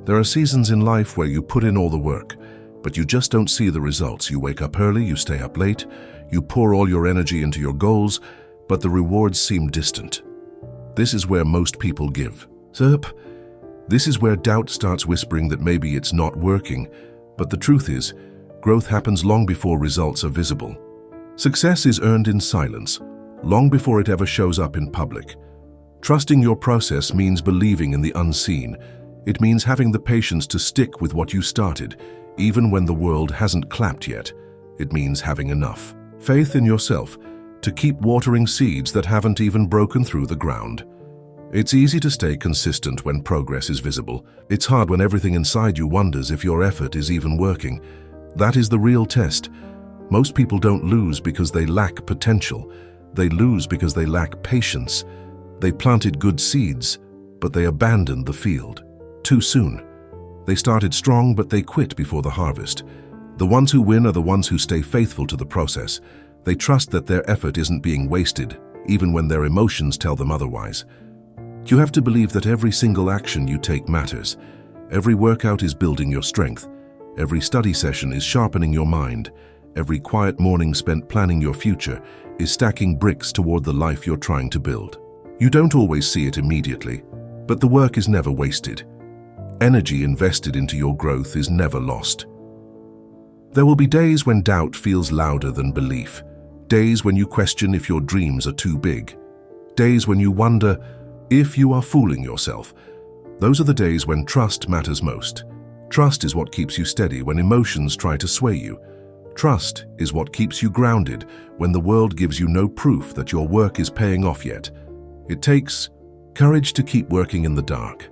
There are seasons in life where you put in all the work, but you just don't see the results. You wake up early, you stay up late, you pour all your energy into your goals, but the rewards seem distant. This is where most people give up. This is where doubt starts whispering that maybe it's not working, but the truth is, growth happens long before results are visible. Success is earned in silence, long before it ever shows up in public. Trusting your process means believing in the unseen. It means having the patience to stick with what you started, even when the world hasn't clapped yet. It means having enough faith in yourself to keep watering seeds that haven't even broken through the ground. It's easy to stay consistent when progress is visible. It's hard when everything inside you wonders if your effort is even working. That is the real test. Most people don't lose because they lack potential. They lose because they lack patience. They planted good seeds, but they abandoned the field too soon. They started strong, but they quit before the harvest. The ones who win are the ones who stay faithful to the process. They trust that their effort isn't being wasted, even when their emotions tell them otherwise. You have to believe that every single action you take matters. Every workout is building your strength. Every study session is sharpening your mind. Every quiet morning spent planning your future is stacking bricks toward the life you're trying to build. You don't always see it immediately, but the work is never wasted. Energy invested into your growth is never lost. There will be days when doubt feels louder than belief. Days when you question if your dreams are too big. Days when you wonder if you are fooling yourself. Those are the days when trust matters most. Trust is what keeps you steady when emotions try to sway you. Trust is what keeps you grounded when the world gives you no proof that your work is paying off yet. It takes courage to keep working in the dark.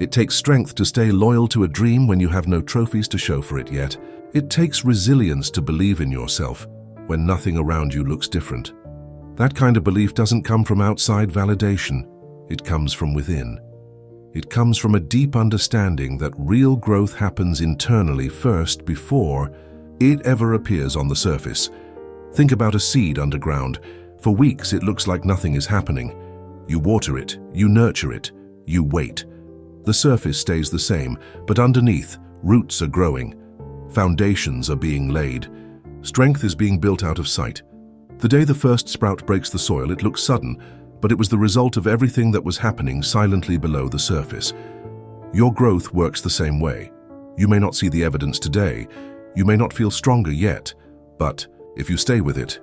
It takes strength to stay loyal to a dream when you have no trophies to show for it yet. It takes resilience to believe in yourself when nothing around you looks different. That kind of belief doesn't come from outside validation. It comes from within. It comes from a deep understanding that real growth happens internally first before it ever appears on the surface. Think about a seed underground. For weeks it looks like nothing is happening. You water it, you nurture it, you wait. The surface stays the same, but underneath, roots are growing. Foundations are being laid. Strength is being built out of sight. The day the first sprout breaks the soil, it looks sudden, but it was the result of everything that was happening silently below the surface. Your growth works the same way. You may not see the evidence today, you may not feel stronger yet, but if you stay with it,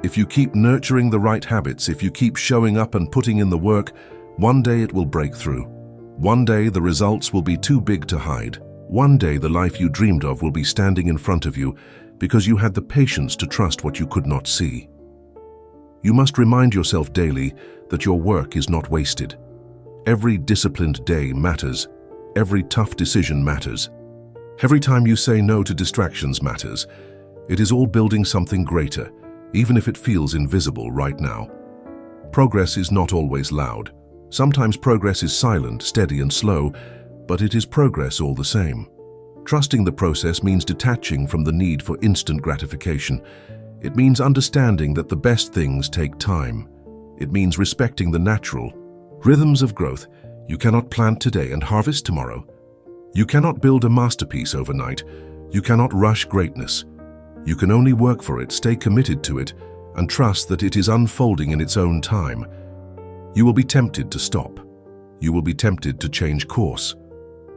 if you keep nurturing the right habits, if you keep showing up and putting in the work, one day it will break through. One day the results will be too big to hide. One day the life you dreamed of will be standing in front of you because you had the patience to trust what you could not see. You must remind yourself daily that your work is not wasted. Every disciplined day matters. Every tough decision matters. Every time you say no to distractions matters. It is all building something greater, even if it feels invisible right now. Progress is not always loud. Sometimes progress is silent, steady and slow, but it is progress all the same. Trusting the process means detaching from the need for instant gratification. It means understanding that the best things take time. It means respecting the natural rhythms of growth. You cannot plant today and harvest tomorrow. You cannot build a masterpiece overnight. You cannot rush greatness. You can only work for it, stay committed to it, and trust that it is unfolding in its own time. You will be tempted to stop. You will be tempted to change course.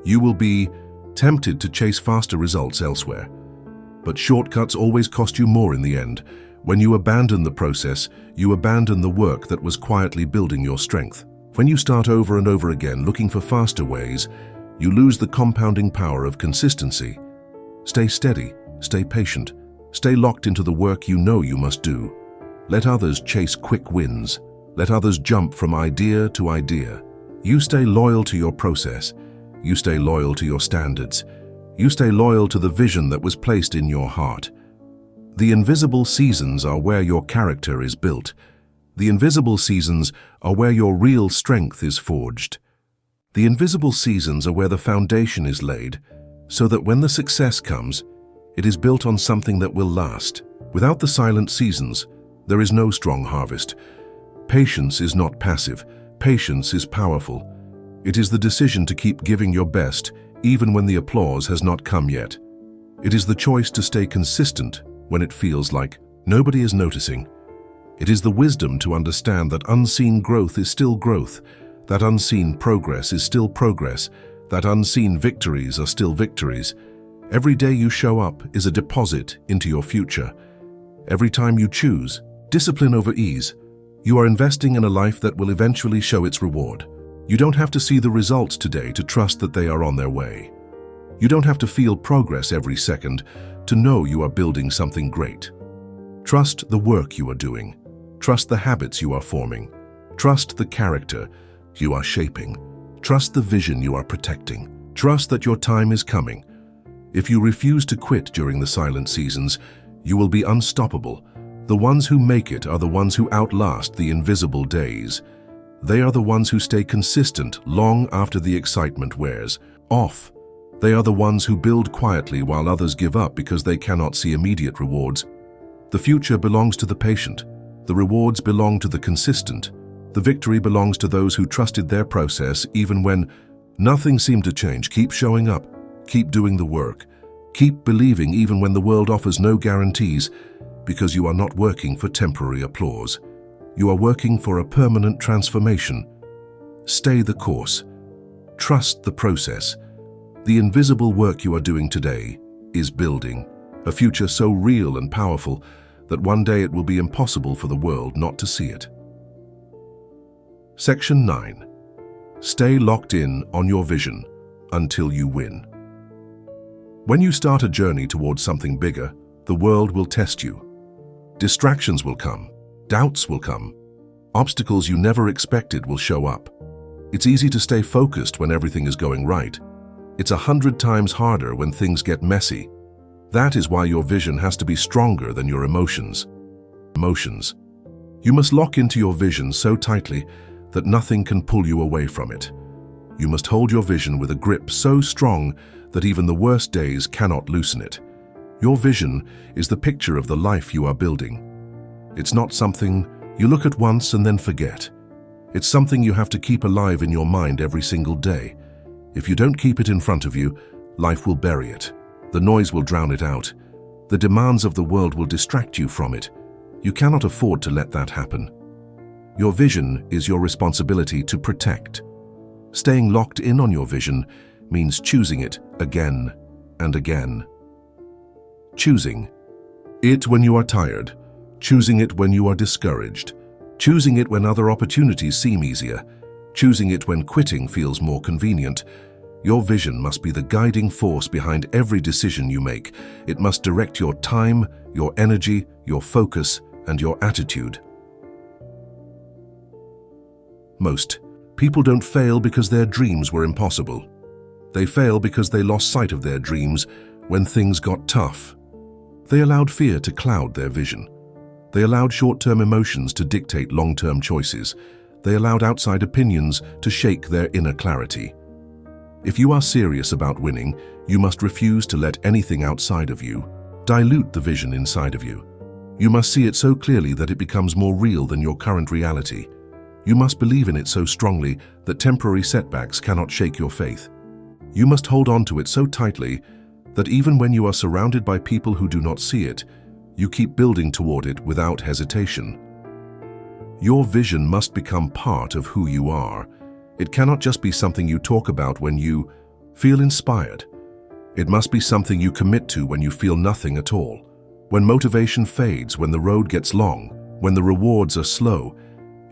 You will be tempted to chase faster results elsewhere. But shortcuts always cost you more in the end. When you abandon the process, you abandon the work that was quietly building your strength. When you start over and over again looking for faster ways, you lose the compounding power of consistency. Stay steady, stay patient, stay locked into the work you know you must do. Let others chase quick wins. Let others jump from idea to idea. You stay loyal to your process. You stay loyal to your standards. You stay loyal to the vision that was placed in your heart. The invisible seasons are where your character is built. The invisible seasons are where your real strength is forged. The invisible seasons are where the foundation is laid, so that when the success comes, it is built on something that will last. Without the silent seasons, there is no strong harvest. Patience is not passive. Patience is powerful. It is the decision to keep giving your best, even when the applause has not come yet. It is the choice to stay consistent when it feels like nobody is noticing. It is the wisdom to understand that unseen growth is still growth, that unseen progress is still progress, that unseen victories are still victories. Every day you show up is a deposit into your future. Every time you choose discipline over ease, you are investing in a life that will eventually show its reward. You don't have to see the results today to trust that they are on their way. You don't have to feel progress every second to know you are building something great. Trust the work you are doing. Trust the habits you are forming. Trust the character you are shaping. Trust the vision you are protecting. Trust that your time is coming. If you refuse to quit during the silent seasons, you will be unstoppable. The ones who make it are the ones who outlast the invisible days. They are the ones who stay consistent long after the excitement wears off. They are the ones who build quietly while others give up because they cannot see immediate rewards. The future belongs to the patient. The rewards belong to the consistent. The victory belongs to those who trusted their process even when nothing seemed to change. Keep showing up. Keep doing the work. Keep believing even when the world offers no guarantees, because you are not working for temporary applause. You are working for a permanent transformation. Stay the course. Trust the process. The invisible work you are doing today is building a future so real and powerful that one day it will be impossible for the world not to see it. Section 9. Stay locked in on your vision until you win. When you start a journey towards something bigger, the world will test you. Distractions will come. Doubts will come. Obstacles you never expected will show up. It's easy to stay focused when everything is going right. It's 100 times harder when things get messy. That is why your vision has to be stronger than your emotions. You must lock into your vision so tightly that nothing can pull you away from it. You must hold your vision with a grip so strong that even the worst days cannot loosen it. Your vision is the picture of the life you are building. It's not something you look at once and then forget. It's something you have to keep alive in your mind every single day. If you don't keep it in front of you, life will bury it. The noise will drown it out. The demands of the world will distract you from it. You cannot afford to let that happen. Your vision is your responsibility to protect. Staying locked in on your vision means choosing it again and again. Choosing it when you are tired. Choosing it when you are discouraged. Choosing it when other opportunities seem easier. Choosing it when quitting feels more convenient. Your vision must be the guiding force behind every decision you make. It must direct your time, your energy, your focus, and your attitude. Most people don't fail because their dreams were impossible. They fail because they lost sight of their dreams when things got tough. They allowed fear to cloud their vision. They allowed short-term emotions to dictate long-term choices. They allowed outside opinions to shake their inner clarity. If you are serious about winning, you must refuse to let anything outside of you dilute the vision inside of you. You must see it so clearly that it becomes more real than your current reality. You must believe in it so strongly that temporary setbacks cannot shake your faith. You must hold on to it so tightly that even when you are surrounded by people who do not see it, you keep building toward it without hesitation. Your vision must become part of who you are. It cannot just be something you talk about when you feel inspired. It must be something you commit to when you feel nothing at all. When motivation fades, when the road gets long, when the rewards are slow,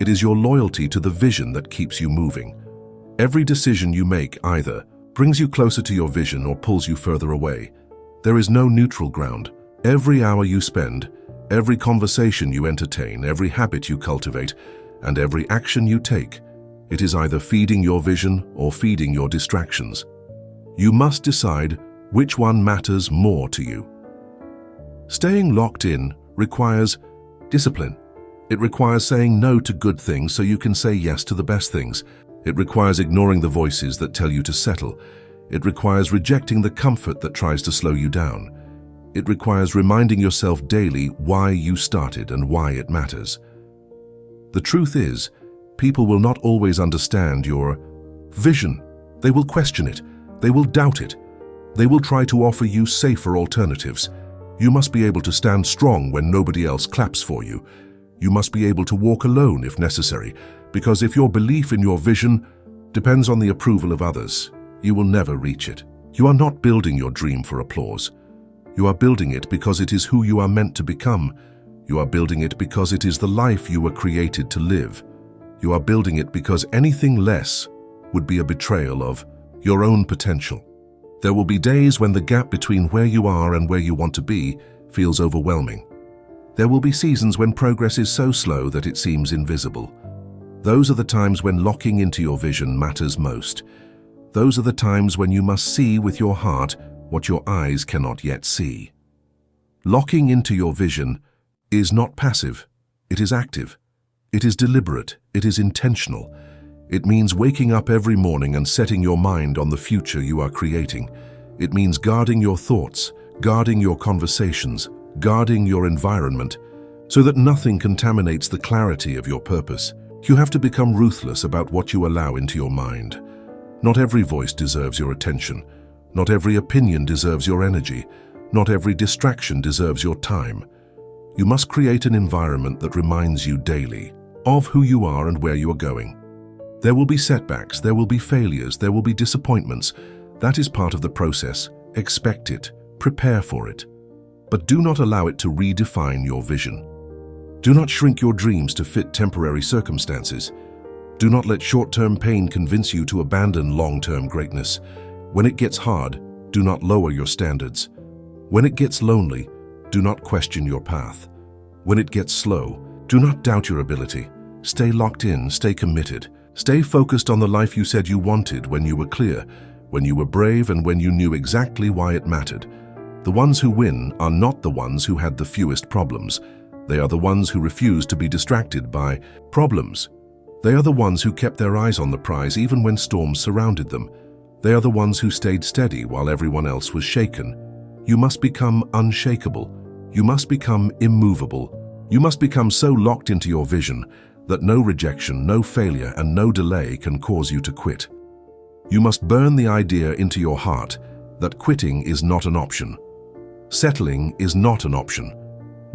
it is your loyalty to the vision that keeps you moving. Every decision you make either brings you closer to your vision or pulls you further away. There is no neutral ground. Every hour you spend, every conversation you entertain, every habit you cultivate, and every action you take It is either feeding your vision or feeding your distractions. You must decide which one matters more to you. Staying locked in requires discipline. It requires saying no to good things so you can say yes to the best things. It requires ignoring the voices that tell you to settle. It requires rejecting the comfort that tries to slow you down. It requires reminding yourself daily why you started and why it matters. The truth is, people will not always understand your vision. They will question it. They will doubt it. They will try to offer you safer alternatives. You must be able to stand strong when nobody else claps for you. You must be able to walk alone if necessary, because if your belief in your vision depends on the approval of others, you will never reach it. You are not building your dream for applause. You are building it because it is who you are meant to become. You are building it because it is the life you were created to live. You are building it because anything less would be a betrayal of your own potential. There will be days when the gap between where you are and where you want to be feels overwhelming. There will be seasons when progress is so slow that it seems invisible. Those are the times when locking into your vision matters most. Those are the times when you must see with your heart what your eyes cannot yet see. Locking into your vision is not passive, it is active. It is deliberate, it is intentional. It means waking up every morning and setting your mind on the future you are creating. It means guarding your thoughts, guarding your conversations, guarding your environment, so that nothing contaminates the clarity of your purpose. You have to become ruthless about what you allow into your mind. Not every voice deserves your attention. Not every opinion deserves your energy. Not every distraction deserves your time. You must create an environment that reminds you daily of who you are and where you are going. There will be setbacks, there will be failures, there will be disappointments. That is part of the process. Expect it, prepare for it. But do not allow it to redefine your vision. Do not shrink your dreams to fit temporary circumstances. Do not let short-term pain convince you to abandon long-term greatness. When it gets hard, do not lower your standards. When it gets lonely, do not question your path. When it gets slow, do not doubt your ability. Stay locked in, stay committed. Stay focused on the life you said you wanted when you were clear, when you were brave, and when you knew exactly why it mattered. The ones who win are not the ones who had the fewest problems. They are the ones who refused to be distracted by problems. They are the ones who kept their eyes on the prize even when storms surrounded them. They are the ones who stayed steady while everyone else was shaken. You must become unshakable. You must become immovable. You must become so locked into your vision that no rejection, no failure, and no delay can cause you to quit. You must burn the idea into your heart that quitting is not an option. Settling is not an option.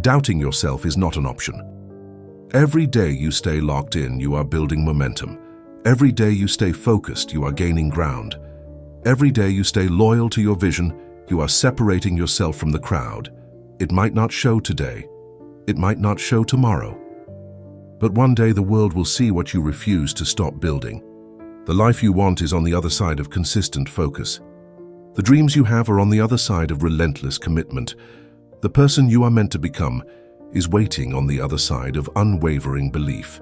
Doubting yourself is not an option. Every day you stay locked in, you are building momentum. Every day you stay focused, you are gaining ground. Every day you stay loyal to your vision, you are separating yourself from the crowd. It might not show today. It might not show tomorrow. But one day the world will see what you refuse to stop building. The life you want is on the other side of consistent focus. The dreams you have are on the other side of relentless commitment. The person you are meant to become is waiting on the other side of unwavering belief.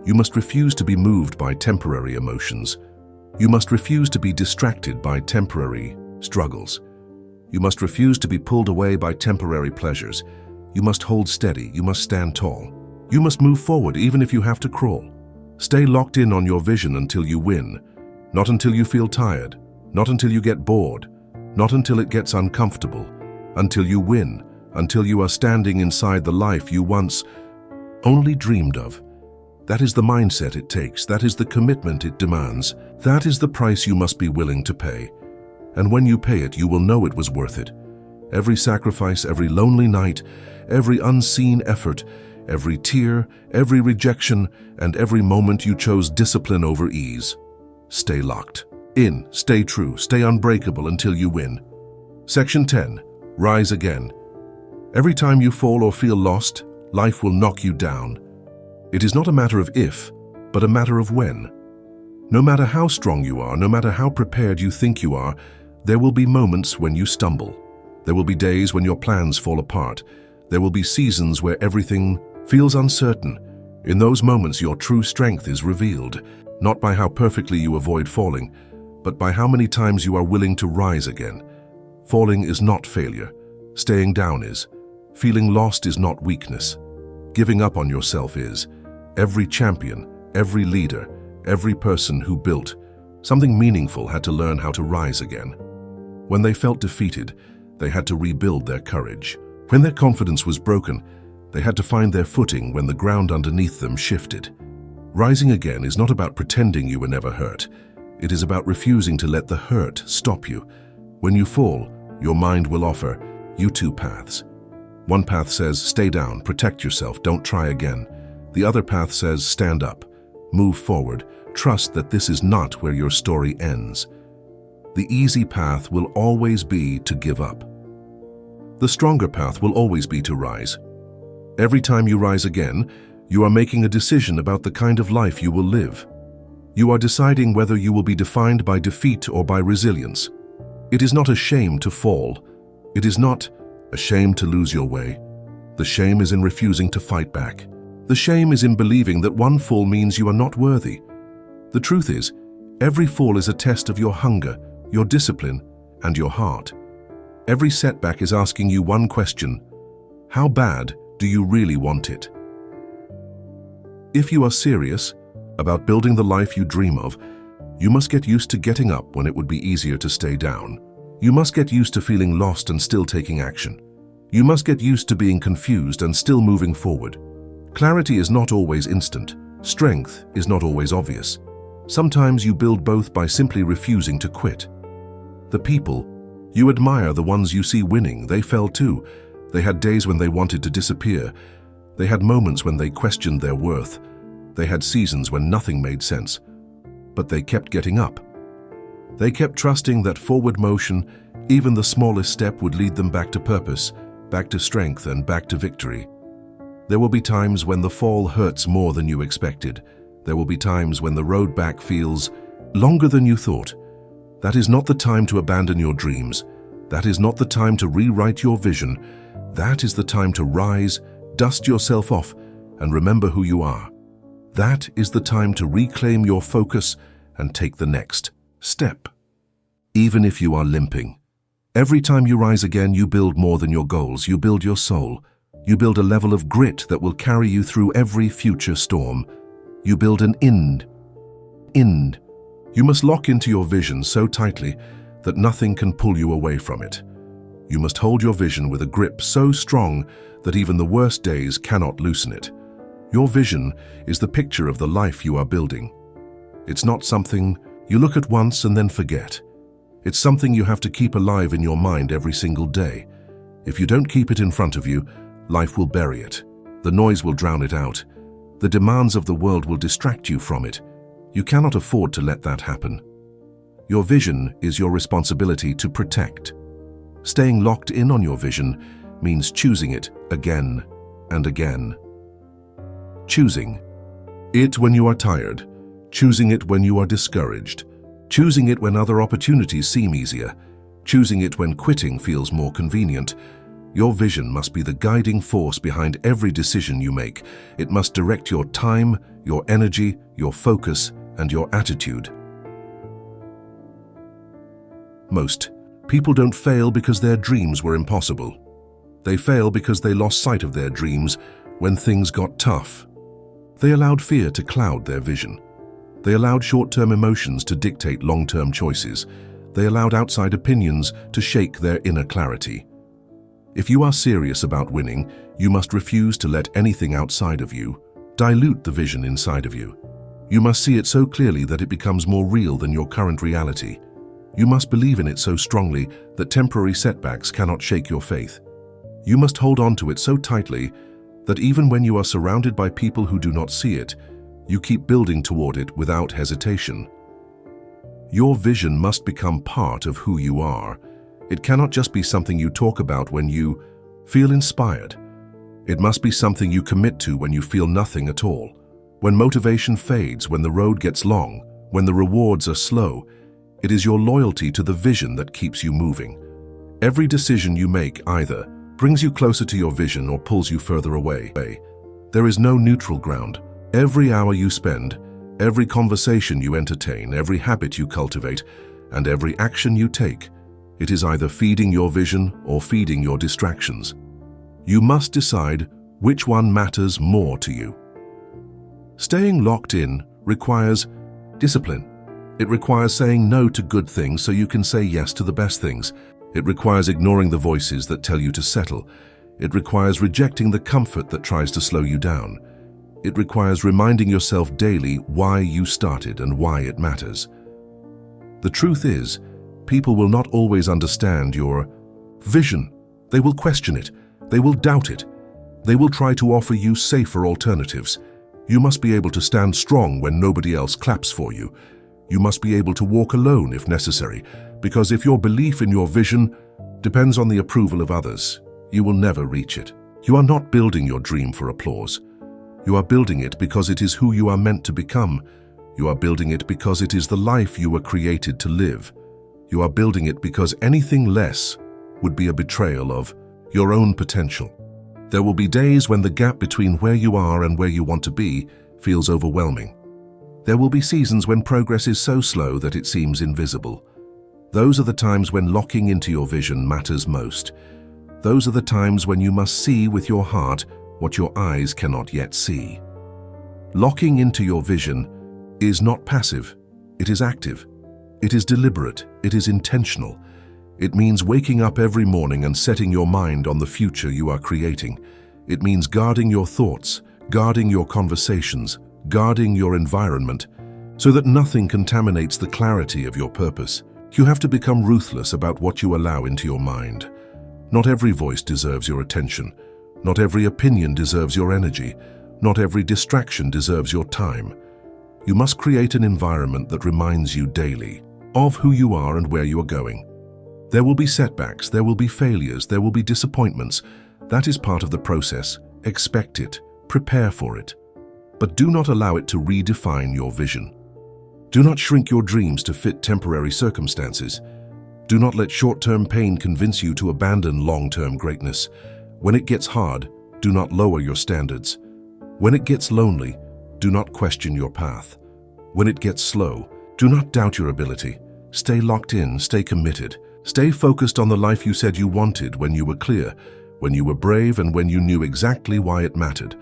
You must refuse to be moved by temporary emotions. You must refuse to be distracted by temporary struggles. You must refuse to be pulled away by temporary pleasures. You must hold steady. You must stand tall. You must move forward even if you have to crawl. Stay locked in on your vision until you win, not until you feel tired, not until you get bored, not until it gets uncomfortable, until you win, until you are standing inside the life you once only dreamed of. That is the mindset it takes. That is the commitment it demands. That is the price you must be willing to pay. And when you pay it, you will know it was worth it. Every sacrifice, every lonely night, every unseen effort, every tear, every rejection, and every moment you chose discipline over ease. Stay locked in, stay true, stay unbreakable until you win. Section 10. Rise again. Every time you fall or feel lost, life will knock you down. It is not a matter of if, but a matter of when. No matter how strong you are, no matter how prepared you think you are, there will be moments when you stumble. There will be days when your plans fall apart. There will be seasons where everything feels uncertain. In those moments, your true strength is revealed, not by how perfectly you avoid falling, but by how many times you are willing to rise again. Falling is not failure. Staying down is. Feeling lost is not weakness. Giving up on yourself is. Every champion, every leader, every person who built something meaningful had to learn how to rise again. When they felt defeated, they had to rebuild their courage. When their confidence was broken, they had to find their footing when the ground underneath them shifted. Rising again is not about pretending you were never hurt. It is about refusing to let the hurt stop you. When you fall, your mind will offer you two paths. One path says, stay down, protect yourself, don't try again. The other path says, stand up, move forward, trust that this is not where your story ends. The easy path will always be to give up. The stronger path will always be to rise. Every time you rise again, you are making a decision about the kind of life you will live. You are deciding whether you will be defined by defeat or by resilience. It is not a shame to fall. It is not a shame to lose your way. The shame is in refusing to fight back. The shame is in believing that one fall means you are not worthy. The truth is, every fall is a test of your hunger, your discipline, and your heart. Every setback is asking you one question: how bad do you really want it? If you are serious about building the life you dream of, you must get used to getting up when it would be easier to stay down. You must get used to feeling lost and still taking action. You must get used to being confused and still moving forward. Clarity is not always instant. Strength is not always obvious. Sometimes you build both by simply refusing to quit. The people you admire, the ones you see winning, they fell too. They had days when they wanted to disappear. They had moments when they questioned their worth. They had seasons when nothing made sense. But they kept getting up. They kept trusting that forward motion, even the smallest step, would lead them back to purpose, back to strength, and back to victory. There will be times when the fall hurts more than you expected. There will be times when the road back feels longer than you thought. That is not the time to abandon your dreams. That is not the time to rewrite your vision. That is the time to rise, dust yourself off, and remember who you are. That is the time to reclaim your focus and take the next step. Even if you are limping, every time you rise again, you build more than your goals. You build your soul. You build a level of grit that will carry you through every future storm. You build an end. You must lock into your vision so tightly that nothing can pull you away from it. You must hold your vision with a grip so strong that even the worst days cannot loosen it. Your vision is the picture of the life you are building. It's not something you look at once and then forget. It's something you have to keep alive in your mind every single day. If you don't keep it in front of you, life will bury it. The noise will drown it out. The demands of the world will distract you from it. You cannot afford to let that happen. Your vision is your responsibility to protect. Staying locked in on your vision means choosing it again and again. Choosing it when you are tired, choosing it when you are discouraged, choosing it when other opportunities seem easier, choosing it when quitting feels more convenient. Your vision must be the guiding force behind every decision you make. It must direct your time, your energy, your focus, and your attitude. Most people don't fail because their dreams were impossible. They fail because they lost sight of their dreams when things got tough. They allowed fear to cloud their vision. They allowed short-term emotions to dictate long-term choices. They allowed outside opinions to shake their inner clarity. If you are serious about winning, you must refuse to let anything outside of you dilute the vision inside of you. You must see it so clearly that it becomes more real than your current reality. You must believe in it so strongly that temporary setbacks cannot shake your faith. You must hold on to it so tightly that even when you are surrounded by people who do not see it, you keep building toward it without hesitation. Your vision must become part of who you are. It cannot just be something you talk about when you feel inspired. It must be something you commit to when you feel nothing at all. When motivation fades, when the road gets long, when the rewards are slow, it is your loyalty to the vision that keeps you moving. Every decision you make either brings you closer to your vision or pulls you further away. There is no neutral ground. Every hour you spend, every conversation you entertain, every habit you cultivate, and every action you take, it is either feeding your vision or feeding your distractions. You must decide which one matters more to you. Staying locked in requires discipline. It requires saying no to good things so you can say yes to the best things. It requires ignoring the voices that tell you to settle. It requires rejecting the comfort that tries to slow you down. It requires reminding yourself daily why you started and why it matters. The truth is, people will not always understand your vision. They will question it. They will doubt it. They will try to offer you safer alternatives. You must be able to stand strong when nobody else claps for you. You must be able to walk alone if necessary, because if your belief in your vision depends on the approval of others, you will never reach it. You are not building your dream for applause. You are building it because it is who you are meant to become. You are building it because it is the life you were created to live. You are building it because anything less would be a betrayal of your own potential. There will be days when the gap between where you are and where you want to be feels overwhelming. There will be seasons when progress is so slow that it seems invisible. Those are the times when locking into your vision matters most. Those are the times when you must see with your heart what your eyes cannot yet see. Locking into your vision is not passive, it is active. It is deliberate, it is intentional. It means waking up every morning and setting your mind on the future you are creating. It means guarding your thoughts, guarding your conversations, guarding your environment, so that nothing contaminates the clarity of your purpose. You have to become ruthless about what you allow into your mind. Not every voice deserves your attention. Not every opinion deserves your energy. Not every distraction deserves your time. You must create an environment that reminds you daily of who you are and where you are going. There will be setbacks, there will be failures, there will be disappointments. That is part of the process. Expect it, prepare for it. But do not allow it to redefine your vision. Do not shrink your dreams to fit temporary circumstances. Do not let short-term pain convince you to abandon long-term greatness. When it gets hard, do not lower your standards. When it gets lonely, do not question your path. When it gets slow, do not doubt your ability. Stay locked in, stay committed. Stay focused on the life you said you wanted when you were clear, when you were brave, and when you knew exactly why it mattered.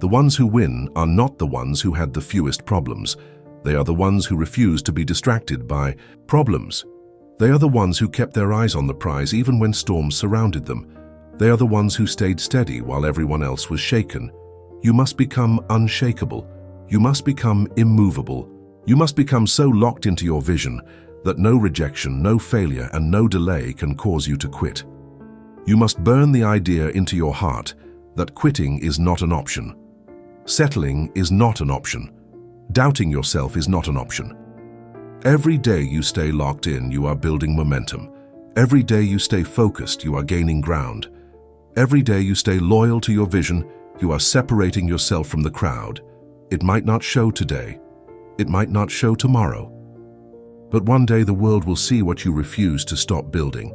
The ones who win are not the ones who had the fewest problems. They are the ones who refused to be distracted by problems. They are the ones who kept their eyes on the prize even when storms surrounded them. They are the ones who stayed steady while everyone else was shaken. You must become unshakable. You must become immovable. You must become so locked into your vision that no rejection, no failure, and no delay can cause you to quit. You must burn the idea into your heart that quitting is not an option. Settling is not an option. Doubting yourself is not an option. Every day you stay locked in, you are building momentum. Every day you stay focused, you are gaining ground. Every day you stay loyal to your vision, you are separating yourself from the crowd. It might not show today. It might not show tomorrow. But one day the world will see what you refuse to stop building.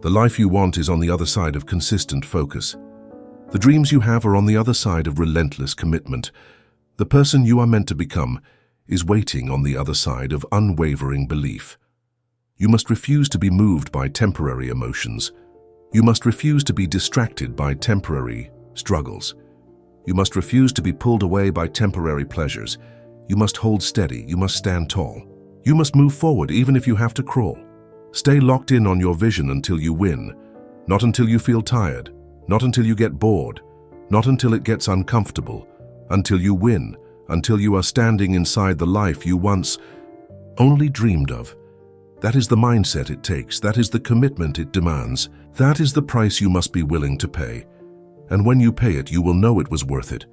The life you want is on the other side of consistent focus. The dreams you have are on the other side of relentless commitment. The person you are meant to become is waiting on the other side of unwavering belief. You must refuse to be moved by temporary emotions. You must refuse to be distracted by temporary struggles. You must refuse to be pulled away by temporary pleasures. You must hold steady. You must stand tall. You must move forward even if you have to crawl. Stay locked in on your vision until you win, not until you feel tired, not until you get bored, not until it gets uncomfortable, until you win, until you are standing inside the life you once only dreamed of. That is the mindset it takes. That is the commitment it demands. That is the price you must be willing to pay. And when you pay it, you will know it was worth it.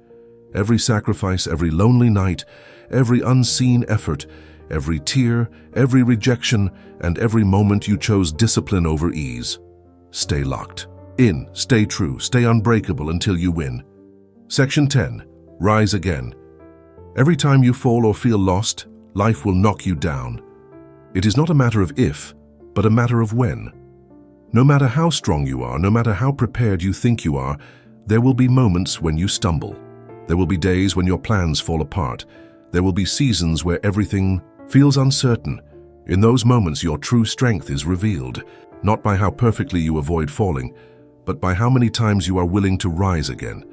Every sacrifice, every lonely night, every unseen effort, every tear, every rejection, and every moment you chose discipline over ease. Stay locked in, stay true, stay unbreakable until you win. Section 10. Rise again. Every time you fall or feel lost, life will knock you down. It is not a matter of if, but a matter of when. No matter how strong you are, no matter how prepared you think you are, there will be moments when you stumble. There will be days when your plans fall apart. There will be seasons where everything feels uncertain. In those moments, your true strength is revealed, not by how perfectly you avoid falling, but by how many times you are willing to rise again.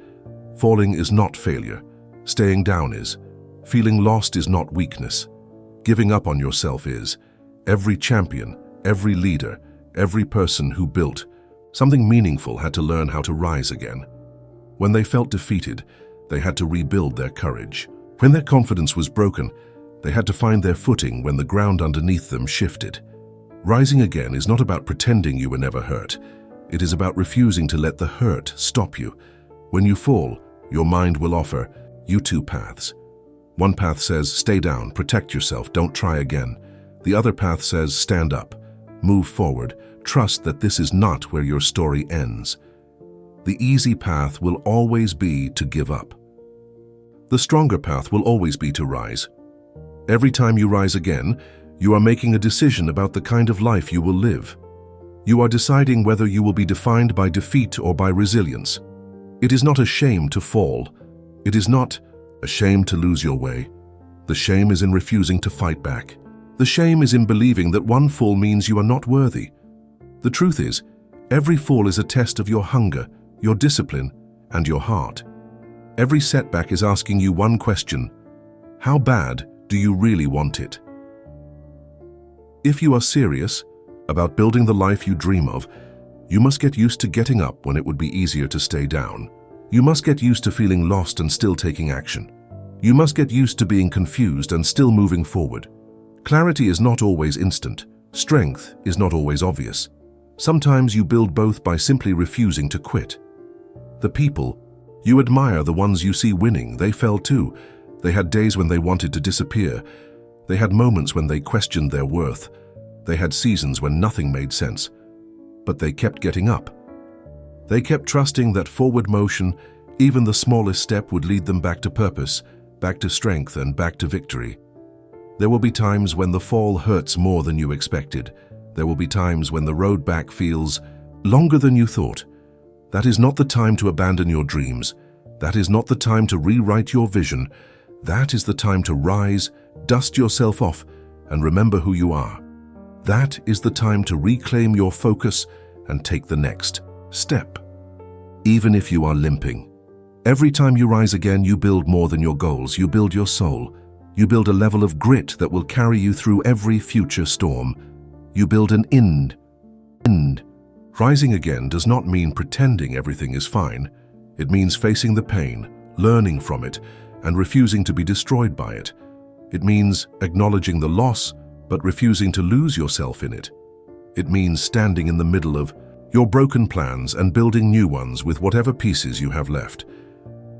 Falling is not failure. Staying down is. Feeling lost is not weakness. Giving up on yourself is. Every champion, every leader, every person who built something meaningful had to learn how to rise again. When they felt defeated, they had to rebuild their courage. When their confidence was broken, they had to find their footing when the ground underneath them shifted. Rising again is not about pretending you were never hurt. It is about refusing to let the hurt stop you. When you fall, your mind will offer you two paths. One path says, stay down, protect yourself, don't try again. The other path says, stand up, move forward, trust that this is not where your story ends. The easy path will always be to give up. The stronger path will always be to rise. Every time you rise again, you are making a decision about the kind of life you will live. You are deciding whether you will be defined by defeat or by resilience. It is not a shame to fall. It is not a shame to lose your way. The shame is in refusing to fight back. The shame is in believing that one fall means you are not worthy. The truth is, every fall is a test of your hunger, your discipline, and your heart. Every setback is asking you one question: how bad do you really want it? If you are serious about building the life you dream of, you must get used to getting up when it would be easier to stay down. You must get used to feeling lost and still taking action. You must get used to being confused and still moving forward. Clarity is not always instant. Strength is not always obvious. Sometimes you build both by simply refusing to quit. The people you admire, the ones you see winning, they fell too. They had days when they wanted to disappear. They had moments when they questioned their worth. They had seasons when nothing made sense. But they kept getting up. They kept trusting that forward motion, even the smallest step, would lead them back to purpose, back to strength, and back to victory. There will be times when the fall hurts more than you expected. There will be times when the road back feels longer than you thought. That is not the time to abandon your dreams. That is not the time to rewrite your vision. That is the time to rise, dust yourself off, and remember who you are. That is the time to reclaim your focus and take the next step. Even if you are limping, every time you rise again, you build more than your goals. You build your soul. You build a level of grit that will carry you through every future storm. You build an end. Rising again does not mean pretending everything is fine. It means facing the pain, learning from it, and refusing to be destroyed by it. It means acknowledging the loss, but refusing to lose yourself in it. It means standing in the middle of your broken plans and building new ones with whatever pieces you have left.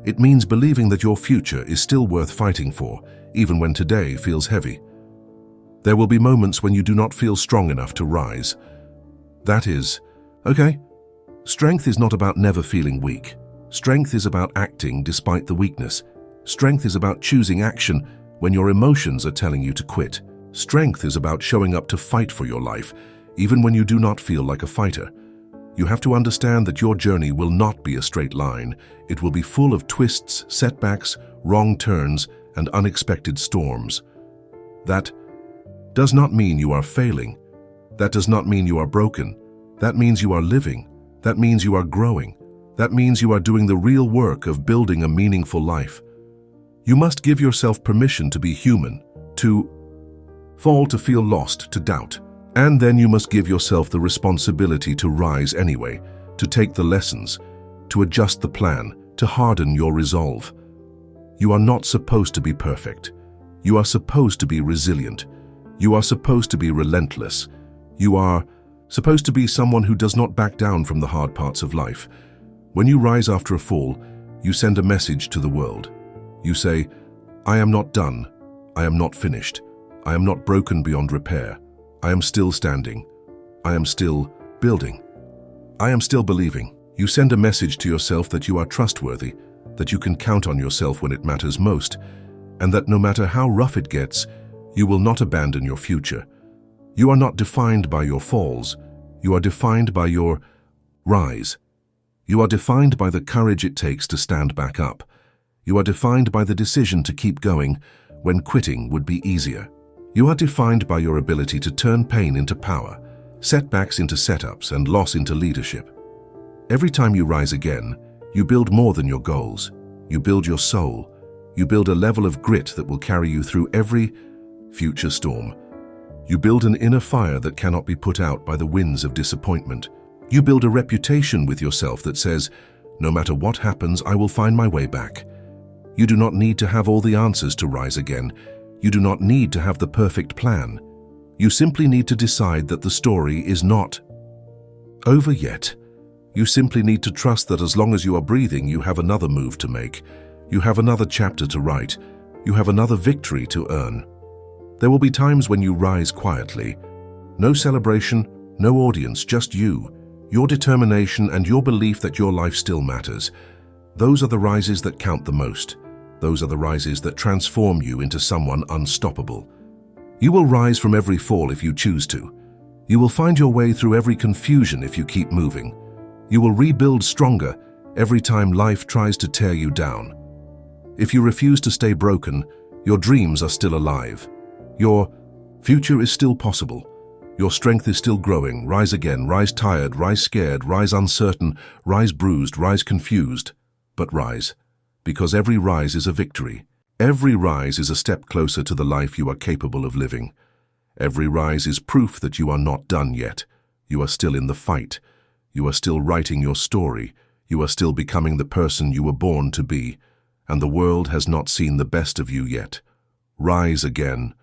It means believing that your future is still worth fighting for, even when today feels heavy. There will be moments when you do not feel strong enough to rise. That is okay. Strength is not about never feeling weak. Strength is about acting despite the weakness. Strength is about choosing action when your emotions are telling you to quit. Strength is about showing up to fight for your life, even when you do not feel like a fighter. You have to understand that your journey will not be a straight line. It will be full of twists, setbacks, wrong turns, and unexpected storms. That does not mean you are failing. That does not mean you are broken. That means you are living. That means you are growing. That means you are doing the real work of building a meaningful life. You must give yourself permission to be human, to fall, to feel lost, to doubt. And then you must give yourself the responsibility to rise anyway, to take the lessons, to adjust the plan, to harden your resolve. You are not supposed to be perfect. You are supposed to be resilient. You are supposed to be relentless. You are supposed to be someone who does not back down from the hard parts of life. When you rise after a fall, you send a message to the world. You say, I am not done. I am not finished. I am not broken beyond repair. I am still standing. I am still building. I am still believing. You send a message to yourself that you are trustworthy, that you can count on yourself when it matters most, and that no matter how rough it gets, you will not abandon your future. You are not defined by your falls. You are defined by your rise. You are defined by the courage it takes to stand back up. You are defined by the decision to keep going when quitting would be easier. You are defined by your ability to turn pain into power, setbacks into setups, and loss into leadership. Every time you rise again, you build more than your goals. You build your soul. You build a level of grit that will carry you through every future storm. You build an inner fire that cannot be put out by the winds of disappointment. You build a reputation with yourself that says, no matter what happens, I will find my way back. You do not need to have all the answers to rise again. You do not need to have the perfect plan. You simply need to decide that the story is not over yet. You simply need to trust that as long as you are breathing, you have another move to make. You have another chapter to write. You have another victory to earn. There will be times when you rise quietly. No celebration, no audience, just you, your determination, and your belief that your life still matters. Those are the rises that count the most. Those are the rises that transform you into someone unstoppable. You will rise from every fall if you choose to. You will find your way through every confusion if you keep moving. You will rebuild stronger every time life tries to tear you down. If you refuse to stay broken, your dreams are still alive. Your future is still possible. Your strength is still growing. Rise again, rise tired, rise scared, rise uncertain, rise bruised, rise confused. But rise, because every rise is a victory. Every rise is a step closer to the life you are capable of living. Every rise is proof that you are not done yet. You are still in the fight. You are still writing your story. You are still becoming the person you were born to be. And the world has not seen the best of you yet. Rise again.